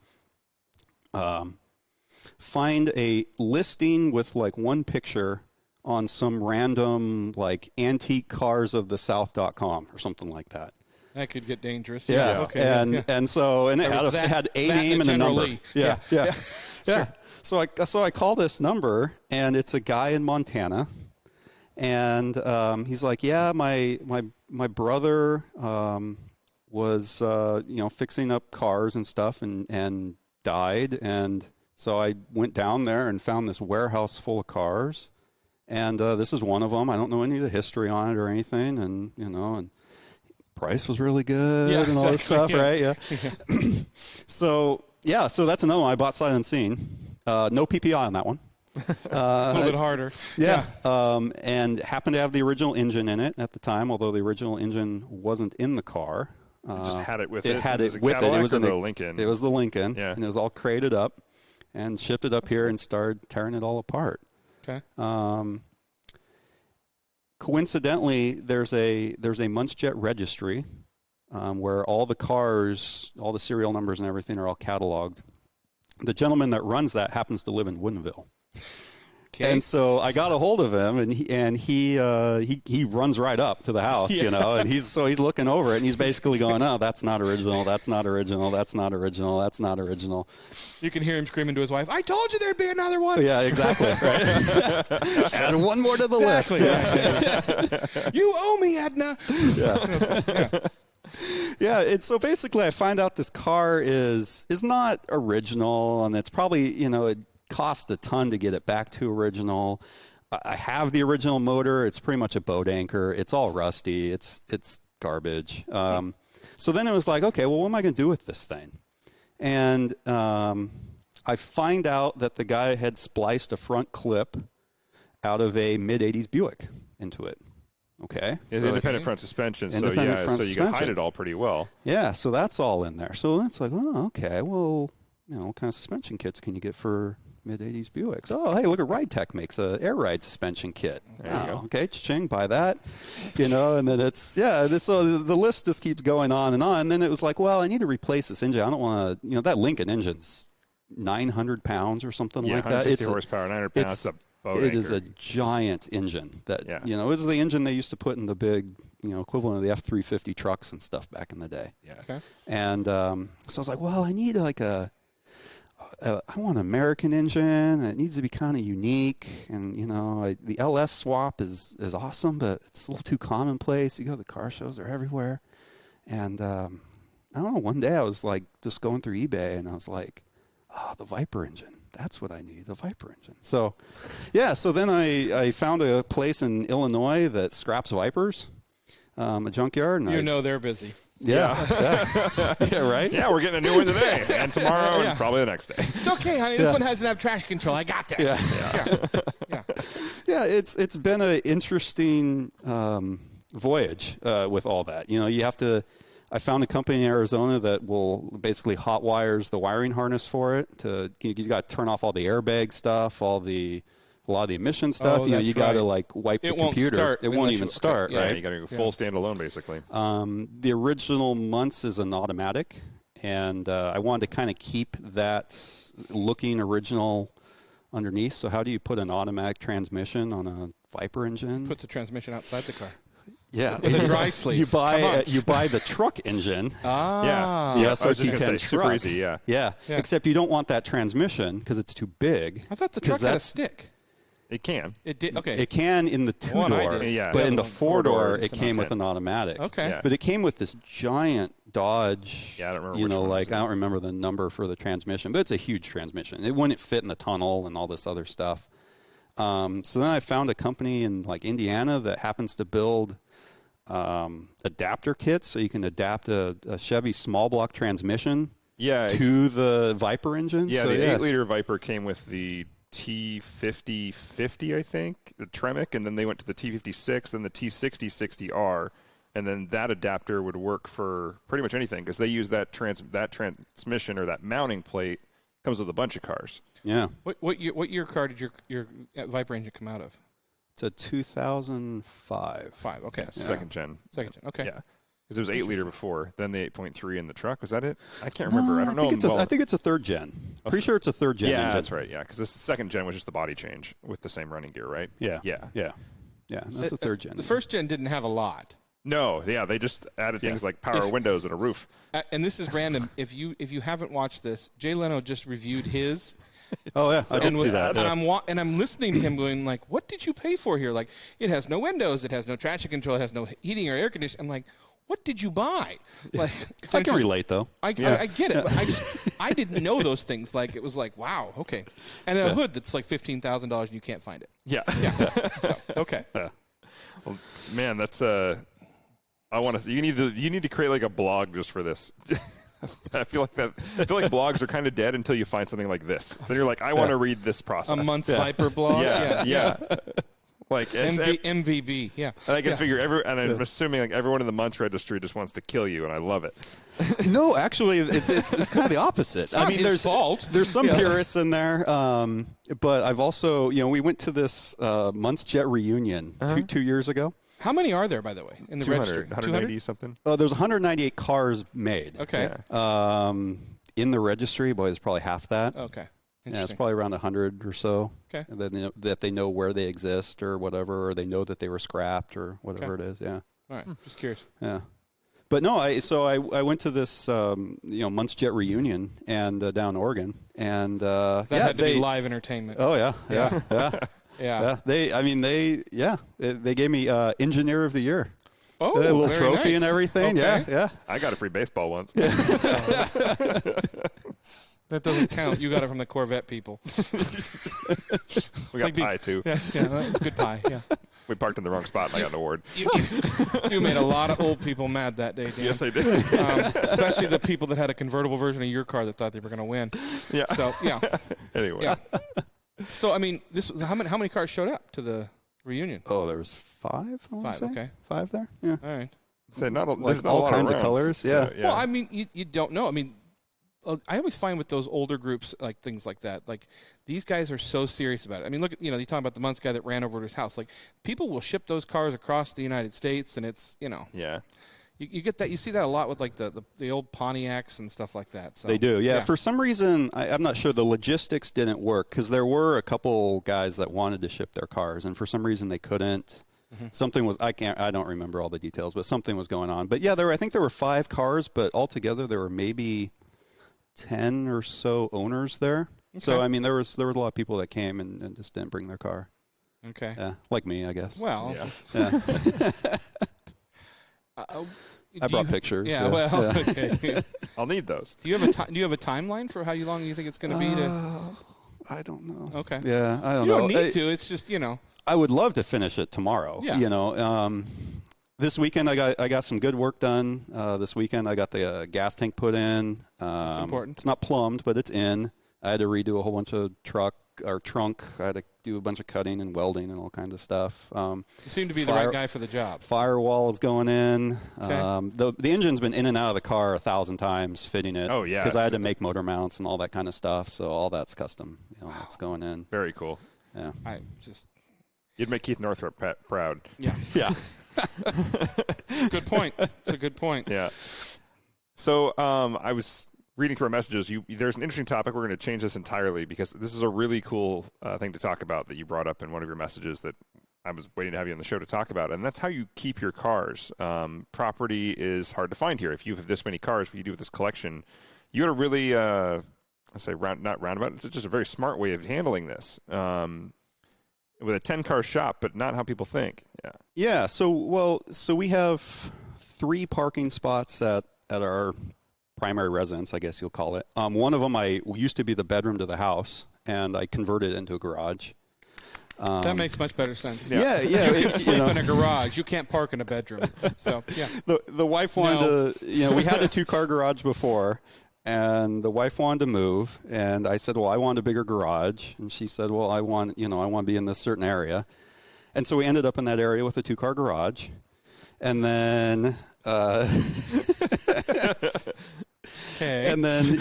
Find a listing with like one picture on some random like antiquecarsofthesouth.com or something like that. That could get dangerous. Yeah. Okay. And it had a name and a number. Yeah. Sure. So I call this number, and it's a guy in Montana, and he's like, yeah, my brother was fixing up cars and stuff, and died, and so I went down there and found this warehouse full of cars, and this is one of them. I don't know any of the history on it or anything, and and price was really good and all this stuff, right? Yeah. So that's another one I bought sight unseen. No PPI on that one. A little bit harder. Yeah. And happened to have the original engine in it at the time, although the original engine wasn't in the car. Just had it with it. It had it with it. It was the Lincoln. It was the Lincoln. Yeah. And it was all crated up and shipped it up here and started tearing it all apart. Okay. Coincidentally, there's a Muntz Jet registry where all the cars, all the serial numbers and everything are all cataloged. The gentleman that runs that happens to live in Woodinville. Okay. And so I got a hold of him, and he runs right up to the house, and he's looking over it, and he's basically going, oh, that's not original, that's not original, that's not original, that's not original. You can hear him screaming to his wife, I told you there'd be another one. Yeah, exactly. Right. Add one more to the list. Yeah. You owe me, Edna. Yeah, so basically I find out this car is not original, and it's probably, it cost a ton to get it back to original. I have the original motor. It's pretty much a boat anchor. It's all rusty. It's garbage. So then it was like, okay, well, what am I going to do with this thing? And I find out that the guy had spliced a front clip out of a mid-'80s Buick into it. Okay. It's independent front suspension, so you can hide it all pretty well. Yeah, so that's all in there. So that's like, oh, okay, well, what kind of suspension kits can you get for mid-'80s Buicks? Oh, hey, look at Ride Tech makes a air ride suspension kit. There you go. Okay, cha-ching, buy that. And then so the list just keeps going on. And then it was like, well, I need to replace this engine. I don't want to, that Lincoln engine's 900 pounds or something like that. 160 horsepower, 900 pounds. It is a giant engine that, it was the engine they used to put in the big, equivalent of the F-350 trucks and stuff back in the day. Yeah. Okay. And so I was like, well, I need I want an American engine. It needs to be kind of unique. And, the LS swap is awesome, but it's a little too commonplace. You go to the car shows, they're everywhere. And I don't know, one day I was like just going through eBay, and I was like, the Viper engine. That's what I need, a Viper engine. So, yeah, so then I found a place in Illinois that scraps Vipers, a junkyard. And they're busy. Yeah. Yeah, right? Yeah, we're getting a new one today, and tomorrow, and probably the next day. It's okay, honey. This one doesn't have traction control. I got this. Yeah, it's been an interesting voyage with all that. You have to. I found a company in Arizona that will basically hot wires the wiring harness for it. You got to turn off all the airbag stuff, a lot of the emission stuff. You got to wipe the computer. It won't even start. Yeah, right? you got to go full standalone basically. The original Muntz is an automatic, and I wanted to kind of keep that looking original underneath. So how do you put an automatic transmission on a Viper engine? Put the transmission outside the car. Yeah, with a Dri-Sleeve. You buy the truck engine. Yeah. The I was just SRT10 gonna say, super truck. easy. Yeah. Except you don't want that transmission because it's too big. I thought the truck had a stick. It can. It did. Okay. It can in the two-door, but in the four-door, it came with an automatic. Okay. Yeah. But it came with this giant Dodge. Yeah, I don't remember. I don't remember the number for the transmission, but it's a huge transmission. It wouldn't fit in the tunnel and all this other stuff. So then I found a company in Indiana that happens to build adapter kits, so you can adapt a Chevy small block transmission to the Viper engine. Yeah, the 8-liter Viper came with the T5050, I think, the Tremec, and then they went to the T56 and the T6060R, and then that adapter would work for pretty much anything because they use that transmission or that mounting plate comes with a bunch of cars. Yeah. What year car did your Viper engine come out of? It's a 2005. Okay. Second gen. Okay. Yeah. Because it was 8-liter before, then the 8.3 in the truck. Was that it? I can't remember. I don't know. I think it's a third gen. Pretty sure it's a third gen engine. Yeah, that's right. Yeah, because the second gen was just the body change with the same running gear, right? Yeah. That's a third gen. The first gen didn't have a lot. No, yeah, they just added things like power windows and a roof. And this is random. If you haven't watched this, Jay Leno just reviewed his. Oh yeah, I did see that. And I'm listening to him going like, "What did you pay for here? Like, it has no windows, it has no traction control, it has no heating or air conditioning." I'm like, "What did you buy?" Like, I can relate though. I get it. But I didn't know those things. Like, it was like, wow, okay. And a hood that's like $15,000 and you can't find it. Yeah. So, okay. Yeah. Well, man, that's I want to. You need to create like a blog just for this. I feel like blogs are kind of dead until you find something like this. Then you're like, I want to read this process. A Muntz Viper blog. Yeah. Like MVB. Yeah. And I can figure and I'm assuming like everyone in the Muntz registry just wants to kill you, and I love it. No, actually, it's kind of the opposite. I mean, there's some purists in there, but I've also we went to this Muntz Jet reunion 2 years ago. How many are there, by the way, in the registry? 190 something? Oh, there's 198 cars made. Okay. Yeah. In the registry, boy, there's probably half that. Okay. Yeah, it's probably around 100 or so. Okay. And then that they know where they exist or whatever, or they know that they were scrapped or whatever it is. Yeah. All right. Just curious. Yeah. But no, I went to this Muntz Jet reunion and down in Oregon, and that had to be live entertainment. Oh yeah. Yeah. They gave me Engineer of the Year. Oh, a little very trophy nice. and everything. Okay. Yeah. I got a free baseball once. That doesn't count. You got it from the Corvette people. We got pie too. Yes, good pie. Yeah. We parked in the wrong spot and I got an award. You made a lot of old people mad that day, Dan. Yes, I did. Especially the people that had a convertible version of your car that thought they were going to win. Yeah. So, yeah. Anyway. Yeah. So, I mean, how many cars showed up to the reunion? Oh, there was 5. Okay. 5 there. Yeah. All right. So there's not all a lot kinds of rounds. colors. Yeah. So, yeah. Well, I mean, you don't know. I mean, I always find with those older groups, like things like that, like these guys are so serious about it. I mean, look at, you're talking about the Muntz guy that ran over to his house. Like, people will ship those cars across the United States, and it's, Yeah. You get that. You see that a lot with like the old Pontiacs and stuff like that. So, They do, yeah. For some reason, I'm not sure, the logistics didn't work because there were a couple guys that wanted to ship their cars, and for some reason they couldn't. Mm-hmm. Something was, I don't remember all the details, but something was going on. But yeah, I think there were 5 cars, but altogether there were maybe 10 or so owners there. Okay. So I mean, there was a lot of people that came and just didn't bring their car. Okay. Yeah, like me, I guess. Well. Yeah. I brought pictures. Yeah, well, yeah. okay. I'll need those. Do you have a timeline for how long you think it's going to be? I don't know. Okay. Yeah, I don't you know. don't need to. It's just, I would love to finish it tomorrow. Yeah. This weekend I got some good work done. This weekend I got the gas tank put in. That's important. It's not plumbed, but it's in. I had to redo a whole bunch of trunk. I had to do a bunch of cutting and welding and all kinds of stuff. You seem to be the right guy for the job. Firewall is going in. Okay. The engine's been in and out of the car 1,000 times fitting it. Oh, yeah. Because I had to make motor mounts and all that kind of stuff. So all that's custom. Wow. That's going in. Very cool. Yeah. You'd make Keith Northrup proud. Yeah. Yeah. Good point. It's a good point. Yeah. So I was reading through our messages. There's an interesting topic. We're going to change this entirely because this is a really cool thing to talk about that you brought up in one of your messages that I was waiting to have you on the show to talk about, and that's how you keep your cars. Property is hard to find here. If you have this many cars, what you do with this collection, you got to really, not roundabout, it's just a very smart way of handling this. With a 10-car shop, but not how people think. Yeah. Yeah. So we have 3 parking spots at our primary residence, I guess you'll call it. One of them used to be the bedroom to the house, and I converted it into a garage. That makes much better sense. Yeah. You can sleep in a garage. You can't park in a bedroom. So, yeah. The wife wanted to, we had a 2-car garage before, and the wife wanted to move, and I said, well, I want a bigger garage. And she said, well, I want to be in this certain area. And so we ended up in that area with a 2-car garage. And then and then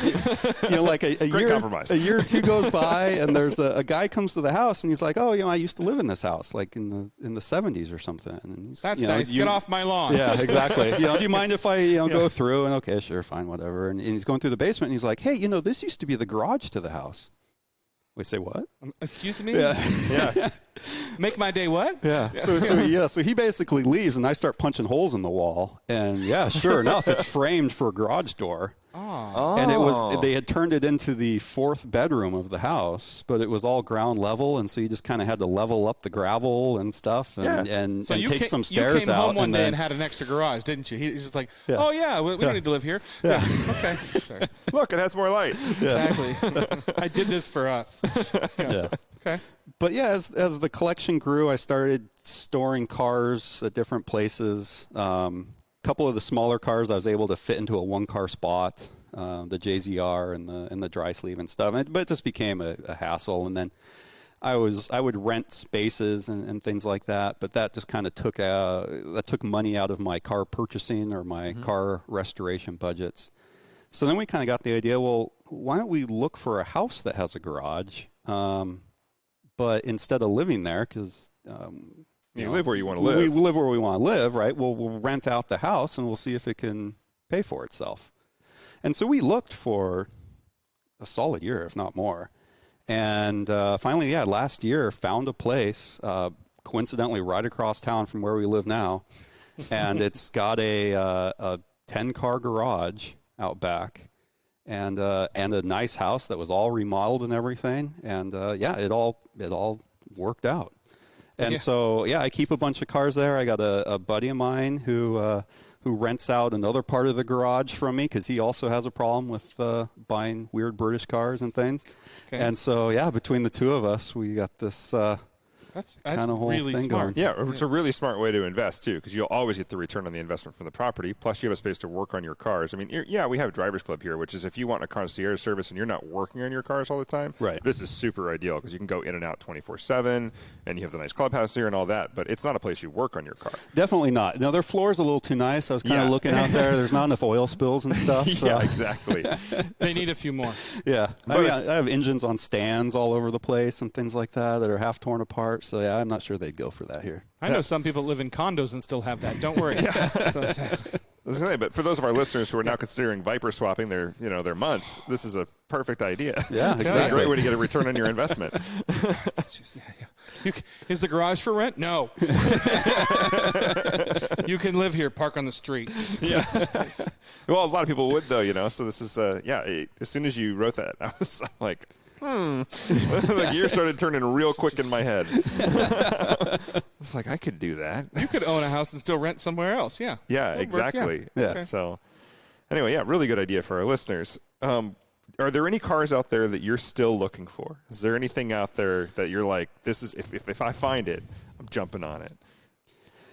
like a year compromise. A year or two goes by, and there's a guy comes to the house, and he's like, oh, I used to live in this house like in the 70s or something. And he's, that's nice. Get off my lawn. Yeah, exactly. Do you mind if I go through? And okay, sure, fine, whatever. And he's going through the basement, and he's like, hey, this used to be the garage to the house. We say what? Excuse me? Yeah. Make my day what? Yeah. So he basically leaves, and I start punching holes in the wall. And yeah, sure enough, it's framed for a garage door. Oh. And they had turned it into the 4th bedroom of the house, but it was all ground level, and so you just kind of had to level up the gravel and stuff, and take some stairs out. You came home one day and had an extra garage, didn't you? He's just like, we don't need to live here. Yeah. Okay. Sorry. Look, it has more light. Yeah. Exactly. I did this for us. Yeah. Okay. But yeah, as the collection grew, I started storing cars at different places. Couple of the smaller cars I was able to fit into a 1-car spot, the JZR and the Dri-Sleeve and stuff. But it just became a hassle. And then I would rent spaces and things like that. But that just kind of took money out of my car purchasing or my car restoration budgets. So then we kind of got the idea, well, why don't we look for a house that has a garage? But instead of living there, because you live where you want to live. We live where we want to live, right? We'll rent out the house, and we'll see if it can pay for itself. And so we looked for a solid year, if not more. And finally, last year, found a place, coincidentally right across town from where we live now. And it's got a 10-car garage out back, and a nice house that was all remodeled and everything. And it all worked out. And so, I keep a bunch of cars there. I got a buddy of mine who rents out another part of the garage from me because he also has a problem with buying weird British cars and things. Okay. And so, between the two of us, we got this that's kind of whole really thing smart. going. Yeah, it's a really smart way to invest, too, because you'll always get the return on the investment from the property, plus you have a space to work on your cars. I mean, we have a driver's club here, which is if you want a concierge service and you're not working on your cars all the time, right. This is super ideal because you can go in and out 24/7, and you have the nice clubhouse here and all that, but it's not a place you work on your car. Definitely not. No, their floor's a little too nice. I was kind of looking out there. There's not enough oil spills and stuff. So. Yeah, exactly. They need a few more. Yeah. I have engines on stands all over the place and things like that are half torn apart. So, I'm not sure they'd go for that here. I know some people live in condos and still have that. Don't worry. But for those of our listeners who are now considering Viper swapping their Muntz, this is a perfect idea. Yeah, exactly. It's a great way to get a return on your investment. Is the garage for rent? No. You can live here. Park on the street. Yeah. Well, a lot of people would, though, So this is, as soon as you wrote that, I'm like, The gears started turning real quick in my head. It's like, I could do that. You could own a house and still rent somewhere else. Yeah. Yeah, exactly. Yeah. Okay. So anyway, yeah, really good idea for our listeners. Are there any cars out there that you're still looking for? Is there anything out there that you're like, this is if I find it, I'm jumping on it?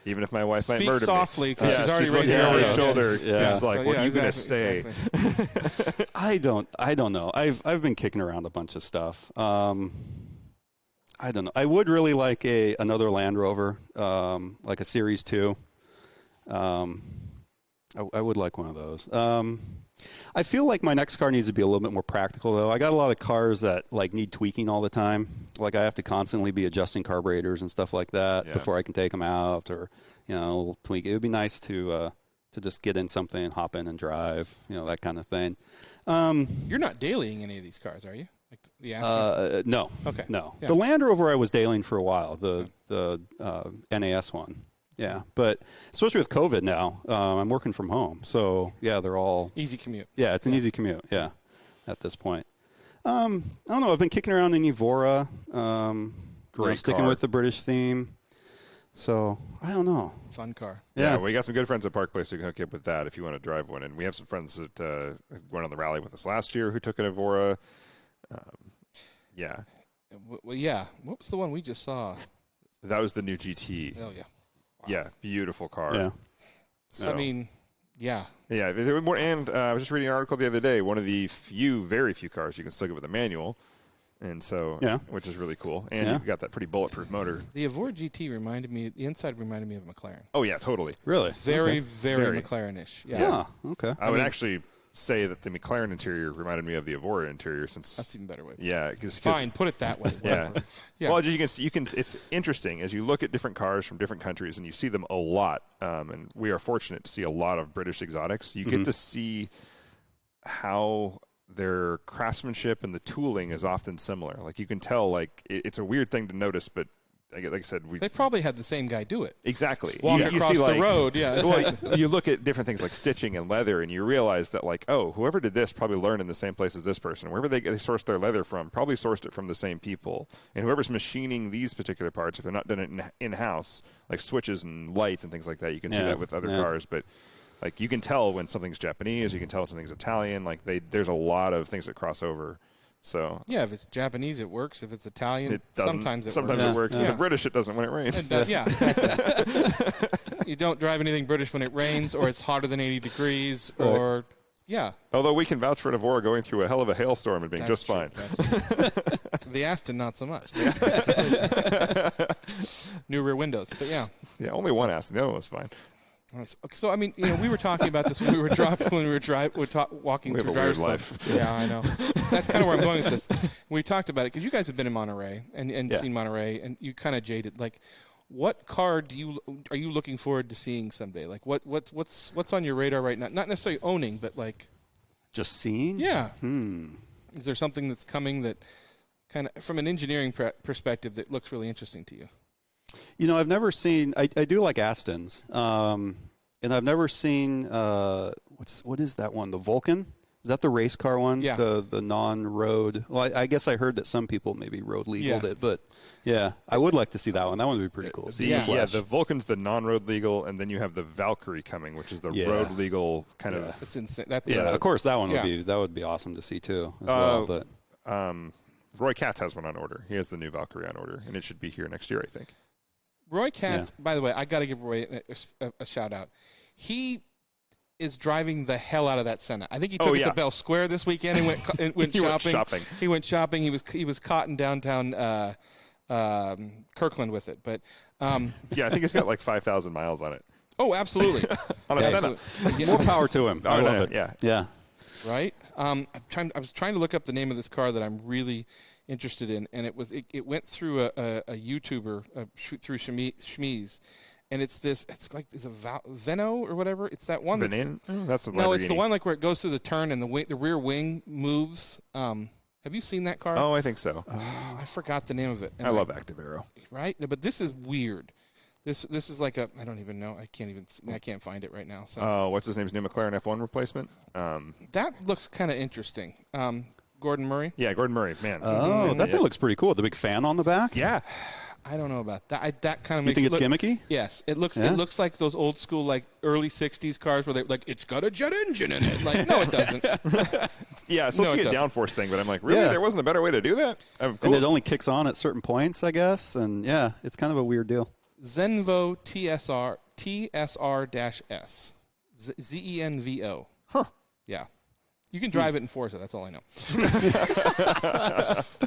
Even if my wife might murder softly, me. because she's already looking ready over to his shoulder. Yeah. It's like, So, what yeah, are you going to exactly, say? exactly. I don't know. I've been kicking around a bunch of stuff. I don't know. I would really like another Land Rover, like a Series 2. I would like one of those. I feel like my next car needs to be a little bit more practical, though. I got a lot of cars that like need tweaking all the time. Like I have to constantly be adjusting carburetors and stuff like that before I can take them out, or a little tweak. It would be nice to just get in something and hop in and drive, that kind of thing. You're not dailying any of these cars, are you? Like the Aston? No. Okay. No. Yeah. The Land Rover I was dailying for a while, the NAS one. Yeah, but especially with COVID now, I'm working from home, so yeah, they're all Easy commute. Yeah, it's an easy commute. Yeah, at this point, I don't know. I've been kicking around in Evora, sticking with the British theme. So I don't know. Fun car. Yeah, we got some good friends at Park Place who can hook you up with that if you want to drive one, and we have some friends that went on the rally with us last year who took an Evora. Yeah. Well, yeah. What was the one we just saw? That was the new GT. Oh yeah. Wow. Yeah, beautiful car. Yeah. So, I mean, yeah. Yeah, there were more, and I was just reading an article the other day. One of the very few cars you can still get with a manual, and so which is really cool. And you've got that pretty bulletproof motor. The Evora GT the inside reminded me of a McLaren. Oh yeah, totally. Really? Very Very. McLaren-ish. Yeah. Yeah. Okay. I would actually say that the McLaren interior reminded me of the Evora interior, since That's even better way. yeah, because Fine, put it that way. Yeah. Yeah. Well, you can. It's interesting as you look at different cars from different countries, and you see them a lot. And we are fortunate to see a lot of British exotics. You get to see how their craftsmanship and the tooling is often similar. Like you can tell, like it's a weird thing to notice, but like I said, they probably had the same guy do it. Exactly. Walk You across see, the road. Yeah. Well, you look at different things like stitching and leather, and you realize that, like, oh, whoever did this probably learned in the same place as this person. Wherever they sourced their leather from, probably sourced it from the same people. And whoever's machining these particular parts, if they're not done it in-house, like switches and lights and things like that, you can see that with other cars. But like you can tell when something's Japanese, you can tell when something's Italian. Like there's a lot of things that cross over. So yeah, if it's Japanese, it works. If it's Italian, it doesn't. sometimes it works. Yeah. The British, it doesn't when it rains. Yeah, exactly. You don't drive anything British when it rains, or it's hotter than 80 degrees, or yeah. Although we can vouch for an Evora going through a hell of a hailstorm and being That's just true. fine. That's true. The Aston, not so much. New rear windows, but yeah. Yeah, only one Aston. The other one was fine. So I mean, we were talking about this when we were walking We have through a Driver's weird Club. life. Yeah, I know. That's kind of where I'm going with this. We talked about it because you guys have been in Monterey and seen Monterey, and you kind of jaded. Like, what car are you looking forward to seeing someday? Like, what's on your radar right now? Not necessarily owning, but like just seeing. Yeah. Is there something that's coming that kind of from an engineering perspective that looks really interesting to you? I've never seen. I do like Astons, and I've never seen. What is that one? The Vulcan? Is that the race car one? Yeah. The non-road. Well, I guess I heard that some people maybe road legaled it, but yeah, I would like to see that one. That one would be pretty cool. The Vulcan's the non-road legal, and then you have the Valkyrie coming, which is the road legal kind of. It's insane. Of course, that one would be awesome to see too. As well, but Roy Katz has one on order. He has the new Valkyrie on order, and it should be here next year, I think. Roy Katz, by the way, I got to give Roy a shout out. He is driving the hell out of that Senna. I think he took it to Bell Square this weekend and went shopping. He went shopping. He was caught in downtown Kirkland with it. But I think it's got like 5,000 miles on it. Oh, absolutely. On a Senna. More power to him. I love it. Yeah. Right. I was trying to look up the name of this car that I'm really interested in, and it went through a YouTuber through Shmeez, and it's a Veno or whatever. It's that one. That's a Lamborghini. No, it's the one like where it goes through the turn and the rear wing moves. Have you seen that car? Oh, I think so. I forgot the name of it. I love Active Aero. Right, but this is weird. This is like I don't even know. I can't find it right now. So what's his name's new McLaren F1 replacement? that looks kind of interesting. Gordon Murray. Yeah, Gordon Murray, man. Oh, that thing looks pretty cool. The big fan on the back. Yeah. I don't know about that. That kind of You makes think it it's look, gimmicky? Yes, it looks like those old school like early '60s cars where they like it's got a jet engine in it. Like no, it doesn't. Yeah, it's supposed to be a downforce thing, but I'm like, really? Yeah. There wasn't a better way to do that? Cool. And it only kicks on at certain points, I guess. And yeah, it's kind of a weird deal. Zenvo TSR-S. Zenvo. Huh. Yeah. You can drive it in Forza. That's all I know.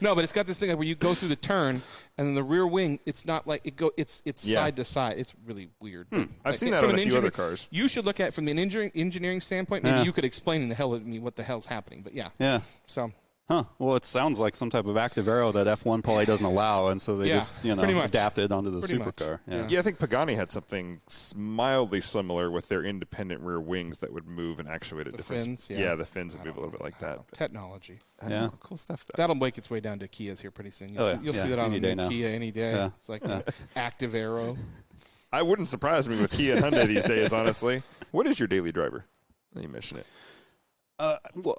No, but it's got this thing where you go through the turn, and then the rear wing. It's not like it's side to side. It's really weird. I've seen that on a few other cars. You should look at it from an engineering standpoint. Maybe you could explain what the hell's happening. But yeah. Yeah. So. Huh. Well, it sounds like some type of active aero that F1 probably doesn't allow, and so they just adapted onto the supercar. Yeah, I think Pagani had something mildly similar with their independent rear wings that would move and actuate at different. Fins, the fins would move a little bit like that. Technology. Yeah, cool stuff. That'll make its way down to Kias here pretty soon. You'll see that on the new Kia any day. Yeah. It's like active aero. I wouldn't surprise me with Kia and Hyundai these days. Honestly, what is your daily driver? You mentioned it. Well,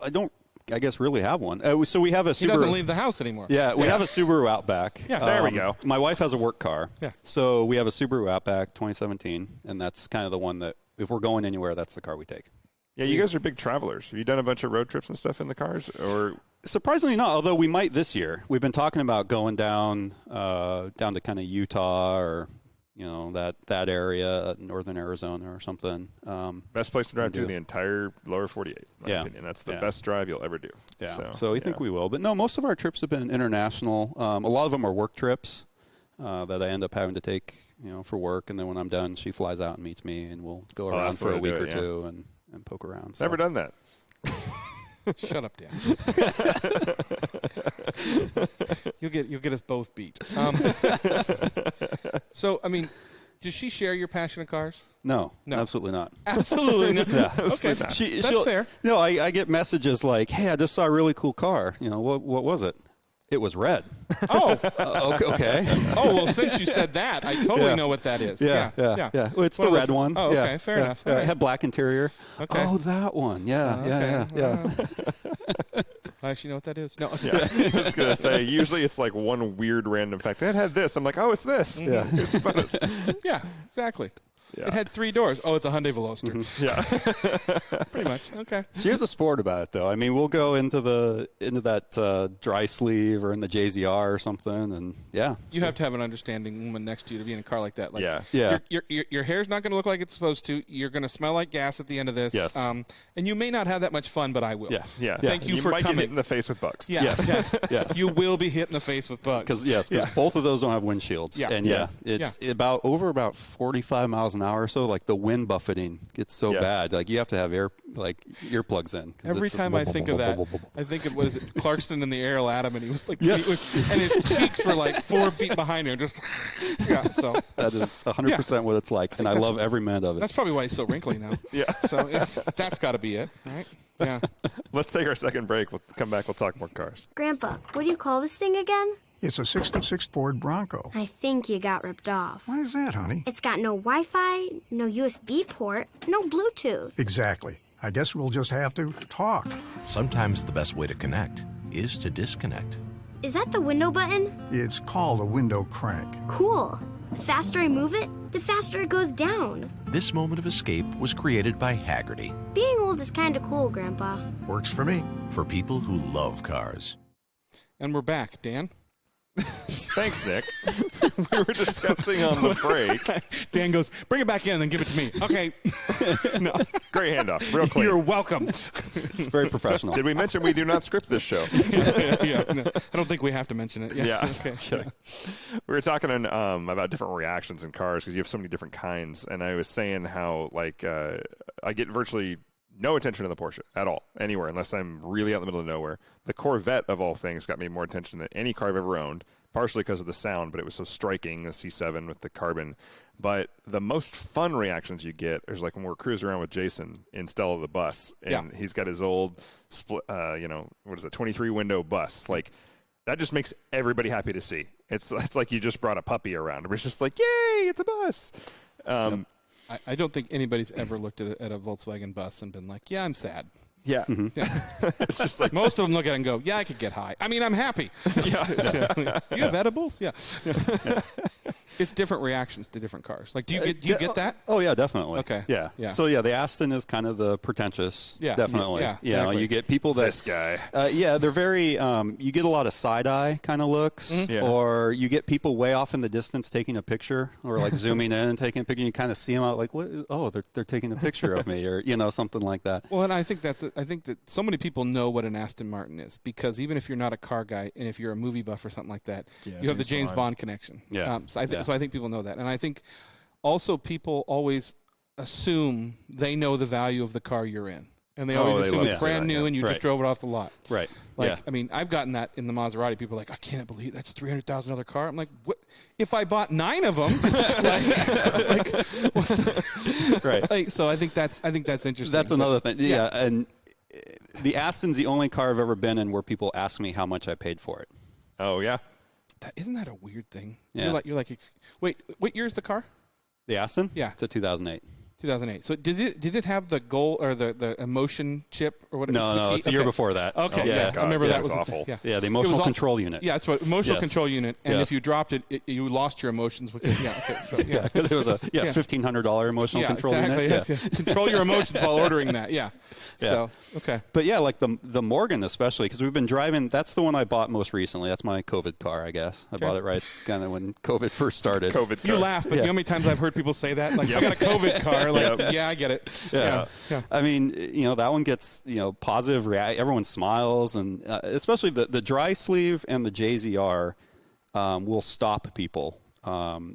I guess really have one. So we have a Subaru. He doesn't leave the house anymore. Yeah, we have a Subaru Outback. Yeah, there we go. My wife has a work car. Yeah. So we have a Subaru Outback 2017, and that's kind of the one that if we're going anywhere, that's the car we take. Yeah, you guys are big travelers. Have you done a bunch of road trips and stuff in the cars, or? Surprisingly not, although we might this year. We've been talking about going down to kind of Utah or that area, northern Arizona or something. Best place to drive through the entire lower 48, in my opinion. That's the best drive you'll ever do. Yeah. So we think we will. But no, most of our trips have been international. A lot of them are work trips that I end up having to take, for work. And then when I'm done, she flies out and meets me, and we'll go around for a week or two and poke around. Never done that. Shut up, Dan. You'll get us both beat. So, I mean, does she share your passion of cars? No, absolutely not. Absolutely not. Yeah. Okay, that's fair. No, I get messages like, "Hey, I just saw a really cool car. What was it? It was red." Oh, okay. Oh, well, since you said that, I totally know what that is. Yeah. Well, it's the red one. Oh, okay, fair enough. It had black interior. Okay. Oh, that one. Yeah. I actually know what that is. No, I was going to say, usually it's like one weird random fact. It had this. I'm like, oh, it's this. Yeah. Here's the photos. Yeah, exactly. Yeah. It had 3 doors. Oh, it's a Hyundai Veloster. Yeah. Pretty much. Okay. She has a sport about it, though. I mean, we'll go into that Dri-Sleeve or in the JZR or something, and You have to have an understanding woman next to you to be in a car like that. Like, Yeah. Your hair's not going to look like it's supposed to. You're going to smell like gas at the end of this. Yes. And you may not have that much fun, but I will. Yeah. Thank you for might coming. get hit in the face with bugs. Yeah. Yes. You will be hit in the face with bugs. Because both of those don't have windshields. Yeah. And it's about 45 miles an hour or so. Like the wind buffeting gets so bad. Like you have to have earplugs in. Every time I think of that, I think of Clarkston in the Aerial Atom, and he was like, and his cheeks were like 4 feet behind him. Just so that is 100% what it's like, and I love every minute of it. That's probably why he's so wrinkly now. Yeah. So that's got to be it, right? Yeah. Let's take our second break. We'll come back. We'll talk more cars. Grandpa, what do you call this thing again? It's a 66 Ford Bronco. I think you got ripped off. Why is that, honey? It's got no Wi-Fi, no USB port, no Bluetooth. Exactly. I guess we'll just have to talk. Sometimes the best way to connect is to disconnect. Is that the window button? It's called a window crank. Cool. The faster I move it, the faster it goes down. This moment of escape was created by Haggerty Being old is kind of cool, Grandpa. Works for me. for people who love cars. And we're back, Dan. Thanks, Nick. We were discussing on the break. Dan goes, bring it back in and then give it to me. Okay. No. Great handoff. Real clean. You're welcome. Very professional. Did we mention we do not script this show? No, I don't think we have to mention it. Yeah. Okay. We were talking about different reactions in cars because you have so many different kinds. And I was saying how, I get virtually no attention to the Porsche at all, anywhere, unless I'm really out in the middle of nowhere. The Corvette, of all things, got me more attention than any car I've ever owned, partially because of the sound, but it was so striking, the C7 with the carbon. But the most fun reactions you get is like when we're cruising around with Jason in Stella the bus, and he's got his old, 23-window bus. Like, that just makes everybody happy to see. It's like you just brought a puppy around. It's just like, yay, it's a bus. I don't think anybody's ever looked at a Volkswagen bus and been like, yeah, I'm sad. Yeah. It's just like most of them look at it and go, "Yeah, I could get high. I mean, I'm happy." You have edibles? Yeah. It's different reactions to different cars. Like, do you get that? Oh yeah, definitely. Okay. Yeah. So yeah, the Aston is kind of the pretentious. Yeah. Definitely. Yeah. You know, Exactly. you get people that This guy. yeah, they're very. You get a lot of side eye kind of looks, Yeah. or you get people way off in the distance taking a picture, or like zooming in and taking a picture. You kind of see them out like, what? Oh, they're taking a picture of me, or something like that. Well, and I think that so many people know what an Aston Martin is, because even if you're not a car guy and if you're a movie buff or something like that, you have the James Bond connection. Yeah. So I think people know that, and I think also people always assume they know the value of the car you're in, and they always assume it's brand new and you just drove it off the lot. Right. Like, I mean, I've gotten that in the Maserati. People are like, I can't believe that's a $300,000 car. I'm like, what? If I bought 9 of them, Right. Like, so I think that's interesting. That's another thing. Yeah, and the Aston's the only car I've ever been in where people ask me how much I paid for it. Oh, yeah. Isn't that a weird thing? Yeah. You're like, wait, what year is the car? The Aston? Yeah. It's a 2008. 2008. So did it have the goal or the emotion chip or whatever? No, it's the year before that. Okay, Oh, yeah, God. I remember Yeah, that it was was awful. Yeah, the emotional control unit. Yeah, that's what emotional control unit. And Yes. if you dropped it, you lost your emotions. Because, so Yeah, because it was a $1,500 emotional control exactly. unit. Yeah. Control your emotions while ordering that. Yeah. So okay. But yeah, like the Morgan especially, because we've been driving. That's the one I bought most recently. That's my COVID car, I guess. I bought it right kind of when COVID first started. COVID You car. laugh, but you know how many times I've heard people say that? Like, I got a COVID car. Like, yeah, I get it. Yeah. Yeah. I mean, that one gets, positive react. Everyone smiles, and especially the Dri-Sleeve and the JZR will stop people.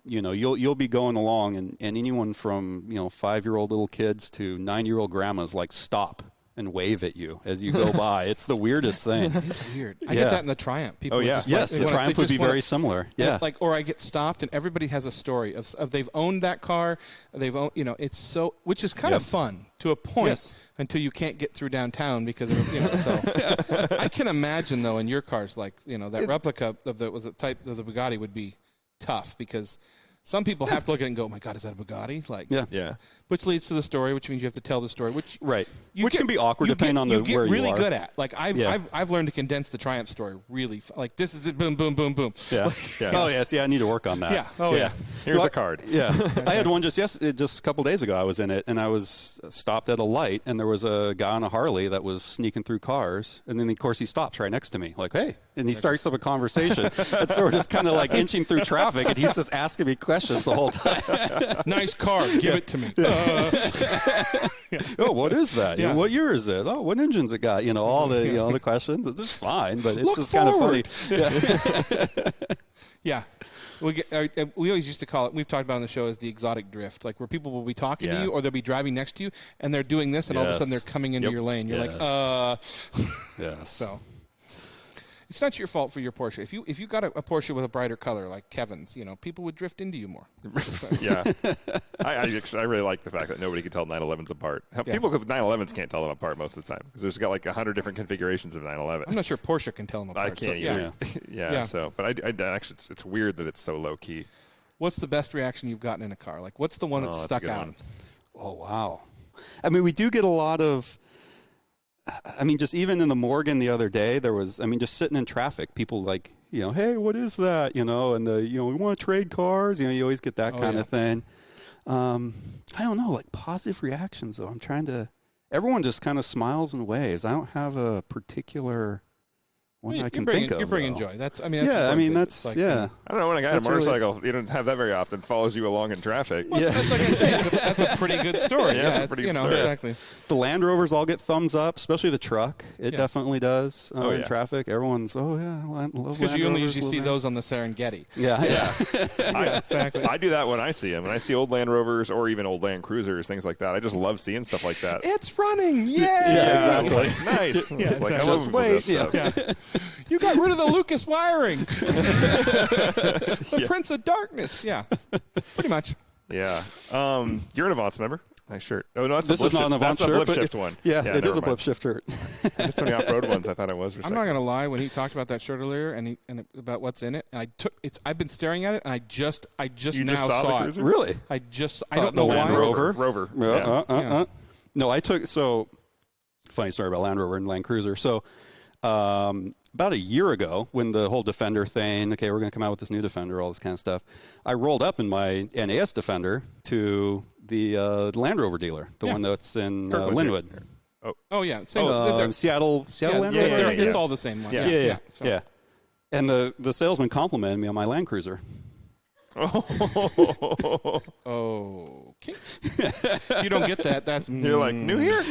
You'll be going along, and anyone from 5-year-old little kids to 9-year-old grandmas like stop and wave at you as you go by. It's the weirdest thing. It's weird. I get that in the Triumph. People just Yes, they the wanna- Triumph they would be just wanna- very similar. Yeah. Or I get stopped, and everybody has a story of they've owned that car. They've owned, it's so, which is kind of fun to a point until you can't get through downtown because of, so. I can imagine though in your cars, like, that replica of the type of the Bugatti would be tough, because some people have to look at it and go, "Oh my God, is that a Bugatti?" Like, Yeah. Which leads to the story, which means you have to tell the story, which can be awkward depending on where you are. You get really good at. Like I've learned to condense the Triumph story really. Like, this is it. Boom, boom, boom, boom. Yeah. Oh yes. Yeah. I need to work on that. Yeah. Oh yeah. Here's a card. Yeah. I had one just a couple days ago. I was in it, and I was stopped at a light, and there was a guy on a Harley that was sneaking through cars, and then of course he stops right next to me, like, "Hey," and he starts up a conversation. And so we're just kind of like inching through traffic, and he's just asking me questions the whole time. Nice car. Give it to me. Oh, what is that? Yeah. What year is it? Oh, what engine's it got? All the all the questions. It's just fine, but it's Look just kind of funny. Yeah. We always used to call it, we've talked about on the show, as the exotic drift, like where people will be talking to you or they'll be driving next to you and they're doing this, and all of a sudden they're coming into your lane. You're like, Yes. So it's not your fault for your Porsche. If you got a Porsche with a brighter color like Kevin's, people would drift into you more. Yeah. I really like the fact that nobody can tell 911s apart. People with 911s can't tell them apart most of the time, because there's got like 100 different configurations of 911. I'm not sure Porsche can tell them apart. I can't either. Yeah. So, but I actually, it's weird that it's so low key. What's the best reaction you've gotten in a car? Like, what's the one that's stuck out? One. Oh, wow. I mean, we do get a lot of, just even in the Morgan the other day, there was, just sitting in traffic, people like, "Hey, what is that?" And we want to trade cars. You always get that kind of thing. I don't know, like positive reactions though. Everyone just kind of smiles and waves. I don't have a particular one I can think of. You're bringing joy. That's that's like, I don't know, when a guy on a motorcycle, you don't have that very often, follows you along in traffic. Well, that's like I say, that's a pretty good story. That's a pretty good story. Exactly. The Land Rovers all get thumbs up, especially the truck. It definitely does in traffic. Everyone's, because you only usually see those on the Serengeti. Yeah. Exactly. I do that when I see them. When I see old Land Rovers or even old Land Cruisers, things like that, I just love seeing stuff like that. It's running. Yay! Yeah, exactly. It's like, nice. It's like, I Just love wait. Yeah. You got rid of the Lucas wiring. The Prince of Darkness. Yeah. Pretty much. Yeah. You're an Avance member. Nice shirt. Oh, no, This is not an Avance shirt. That's a blip shift one. Yeah, it is a blip shift shirt. That's one of the off-road ones. I thought it was. I'm not gonna lie. When he talked about that shirt earlier and about what's in it, and I've been staring at it, and I just now saw it. Really? I don't know why. Rover. Rover. No, I took funny story about Land Rover and Land Cruiser. So about a year ago, when the whole Defender thing, okay, we're going to come out with this new Defender, all this kind of stuff, I rolled up in my NAS Defender to the Land Rover dealer, the one that's in Linwood. Oh yeah, Seattle Land Rover. It's all the same one. Yeah. And the salesman complimented me on my Land Cruiser. Okay. You don't get that. That's you're like new here.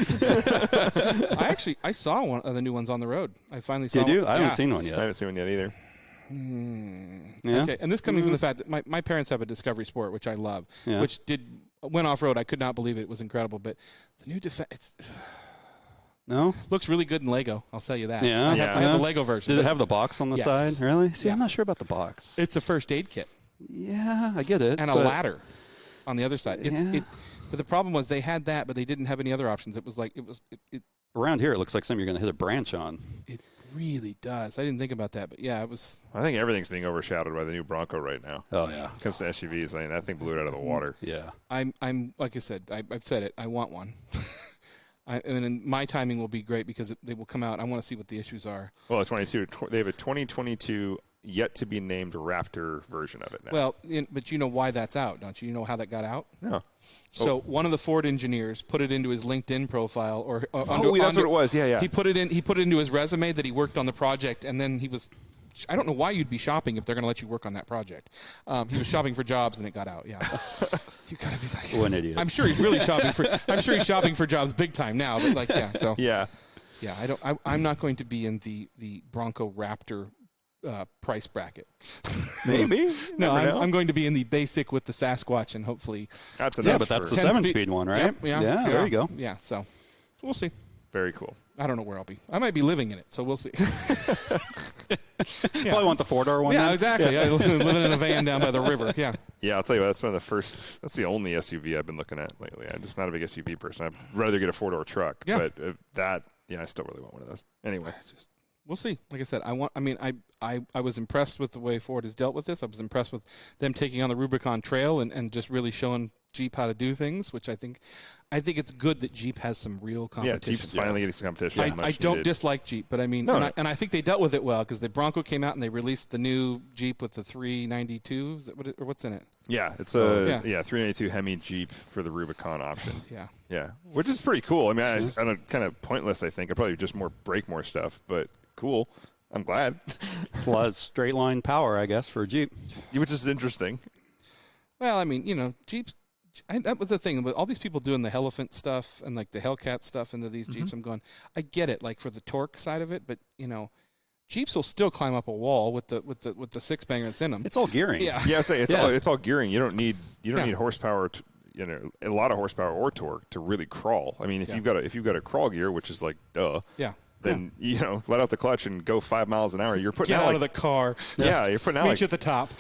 I saw one of the new ones on the road. I finally saw. Did you? One. I haven't seen one yet. I haven't seen one yet either. Yeah. Okay, and this coming from the fact that my parents have a Discovery Sport, which I love, which went off road. I could not believe it. It was incredible. But the new looks really good in Lego. I'll tell you that. Yeah. I have the Lego version. Did it have the box on the side? Really? See, I'm not sure about the box. It's a first aid kit. Yeah, I get it. And a ladder on the other side. But the problem was they had that, but they didn't have any other options. It was like around here. It looks like something you're going to hit a branch on. It really does. I didn't think about that, but yeah, it was. I think everything's being overshadowed by the new Bronco right now. Oh yeah. When it comes to SUVs, I mean, that thing blew it out of the water. Yeah. I'm like I said, I've said it. I want one. And my timing will be great because they will come out. I want to see what the issues are. Well, they have a 2022 yet to be named Raptor version of it now. Well, but you know why that's out, don't you? You know how that got out? No. So one of the Ford engineers put it into his LinkedIn profile, that's what it was. Yeah. He put it into his resume that he worked on the project, and then he was. I don't know why you'd be shopping if they're going to let you work on that project. He was shopping for jobs, and it got out. Yeah, you got to be like, what an idiot. I'm sure he's really shopping for. I'm sure he's shopping for jobs big time now. But like, yeah, so yeah. I'm not going to be in the Bronco Raptor price bracket. Maybe. No, I'm going to be in the basic with the Sasquatch, and hopefully that's enough. Yeah, but that's the 7-speed one, right? Yeah, there you go. Yeah, so we'll see. Very cool. I don't know where I'll be. I might be living in it, so we'll see. Probably want the 4-door one. Yeah, then? exactly. Yeah, living in a van down by the river. Yeah. Yeah, I'll tell you what, that's the only SUV I've been looking at lately. I'm just not a big SUV person. I'd rather get a 4-door truck. Yeah. But I still really want one of those. Anyway. We'll see. Like I said, I was impressed with the way Ford has dealt with this. I was impressed with them taking on the Rubicon Trail and just really showing Jeep how to do things, which I think it's good that Jeep has some real competition. Yeah, Jeep's finally getting some competition. I don't dislike Jeep, but I mean, and I think they dealt with it well because the Bronco came out and they released the new Jeep with the 392. Is that what's in it? Yeah, it's a 392 Hemi Jeep for the Rubicon option. Yeah, which is pretty cool. I mean, I know, kind of pointless. I think I'd probably just break more stuff, but cool. I'm glad. A lot of straight line power, I guess, for a Jeep, which is interesting. Well, I mean, Jeeps. That was the thing with all these people doing the Elephant stuff and like the Hellcat stuff into these Jeeps. I'm going, I get it, like for the torque side of it, but Jeeps will still climb up a wall with the six banger that's in them. It's all gearing. Yeah, I say it's all gearing. You don't need horsepower. A lot of horsepower or torque to really crawl. I mean, if you've got a crawl gear, which is like duh. Yeah. Then let out the clutch and go 5 miles an hour. You're putting out of the car. Yeah, you're putting out meet you at the top.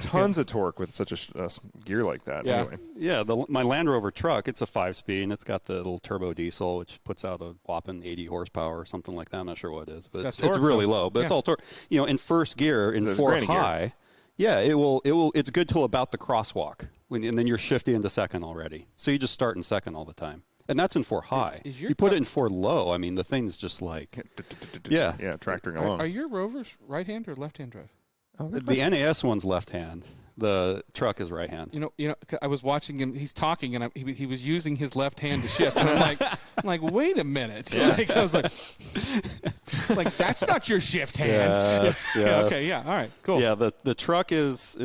Tons of torque with such a gear like that. Yeah, anyway. Yeah. My Land Rover truck, it's a 5-speed and it's got the little turbo diesel, which puts out a whopping 80 horsepower or something like that. I'm not sure what it is, but it's really low. But it's all torque. In first gear in 4 high. Yeah, it will. It's good till about the crosswalk, and then you're shifting into second already. So you just start in second all the time. And that's in 4 high. You put it in 4 low, I mean, the thing's just like... Yeah, tractoring along. Are your Rovers right-hand or left-hand drive? The NAS one's left-hand. The truck is right-hand. I was watching him. He's talking, and he was using his left hand to shift. And I'm like, wait a minute. Yeah. I was like, that's not your shift hand. Yes. Okay, yeah, all right, cool. Yeah, the truck is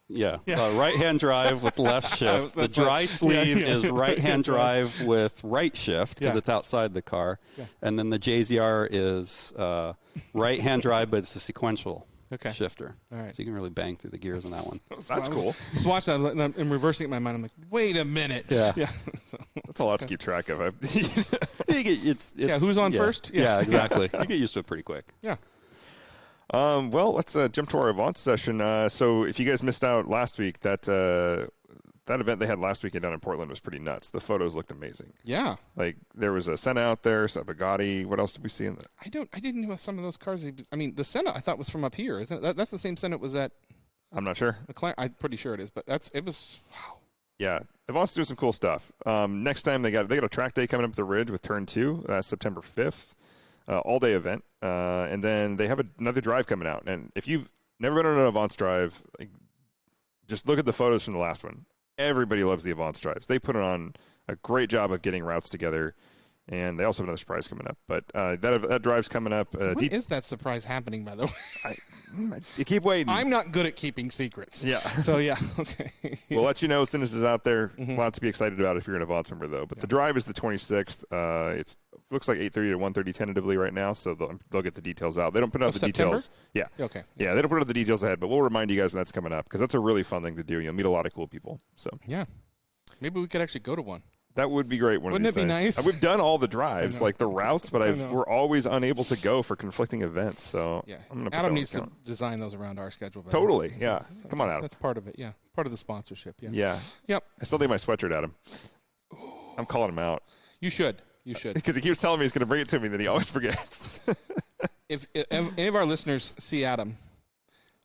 right-hand drive with left shift. The Dri-Sleeve is right-hand drive with right shift because it's outside the car. Yeah. And then the JZR is right-hand drive, but it's a sequential shifter. All right. So you can really bang through the gears on that one. That's cool. I was watching that, and I'm reversing it in my mind. I'm like, wait a minute. Yeah. So, that's a lot to keep track of. Who's on first? Yeah, exactly. You get used to it pretty quick. Yeah. Well, let's jump to our Avant session. So if you guys missed out last week, that event they had last weekend down in Portland was pretty nuts. The photos looked amazing. Yeah. Like there was a Senna out there, a Bugatti. What else did we see in that? I didn't know some of those cars. I mean, the Senna I thought was from up here. Isn't it? That's the same Senna it was at. I'm not sure. I'm pretty sure it is, but it was wow. Yeah. Avant's doing some cool stuff. Next time they got a track day coming up at the Ridge with Turn 2. That's September 5th. All-day event. And then they have another drive coming out. And if you've never been on an Avant's drive, just look at the photos from the last one. Everybody loves the Avant's drives. They put on a great job of getting routes together. And they also have another surprise coming up. But that drive's coming up. When is that surprise happening, by the way? You keep waiting. I'm not good at keeping secrets. Yeah. So, yeah, okay. We'll let you know as soon as it's out there. Lots to be excited about if you're an Avance member, though. But the drive is the 26th. It looks like 8:30 to 1:30 tentatively right now, so they'll get the details out. They don't put out the September? details. Yeah. Okay. Yeah, they don't put out the details ahead, but we'll remind you guys when that's coming up because that's a really fun thing to do. You'll meet a lot of cool people. So yeah. Maybe we could actually go to one. That would be great. Wouldn't it be nice? We've done all the drives, like the routes, but we're always unable to go for conflicting events. So yeah, I'm gonna Adam needs to design those around our schedule. Totally, yeah. So come on, Adam. That's part of it. Yeah, part of the sponsorship. Yeah. Yeah. Yep. I still need my sweatshirt, Adam. I'm calling him out. You should. You should. Because he keeps telling me he's going to bring it to me, then he always forgets. if any of our listeners see Adam,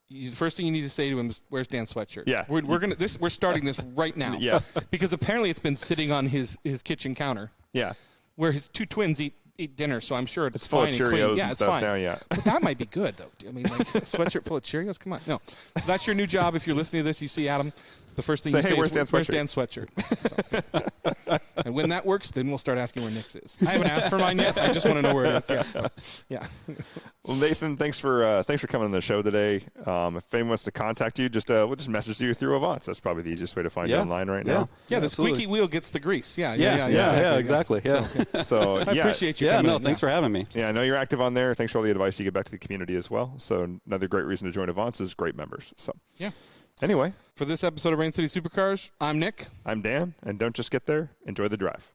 the first thing you need to say to him is, "Where's Dan's sweatshirt?" Yeah, we're starting this right now. Yeah, because apparently it's been sitting on his kitchen counter. Yeah, where his two twins eat dinner, so I'm sure it's full fine of and Cheerios clean. Yeah, and it's stuff fine. now. Yeah, but that might be good though. I mean, like a sweatshirt full of Cheerios. Come on, no. So that's your new job. If you're listening to this, you see Adam. The first thing you say "Where's is, Dan's Dan's sweatshirt?" So, and when that works, then we'll start asking where Nick's is. I haven't asked for mine yet. I just want to know where it is. Yeah. So, yeah. Well, Nathan, thanks for coming on the show today. If anyone wants to contact you, we'll just message you through Avance. That's probably the easiest way to find you online right now. Yeah, the squeaky wheel gets the grease. Yeah, exactly. Yeah. So I appreciate you. Yeah, coming in. thanks for having me. Yeah, I know you're active on there. Thanks for all the advice you give back to the community as well. So another great reason to join Avance is great members. So yeah. Anyway, for this episode of Rain City Supercars, I'm Nick. I'm Dan, and don't just get there, enjoy the drive.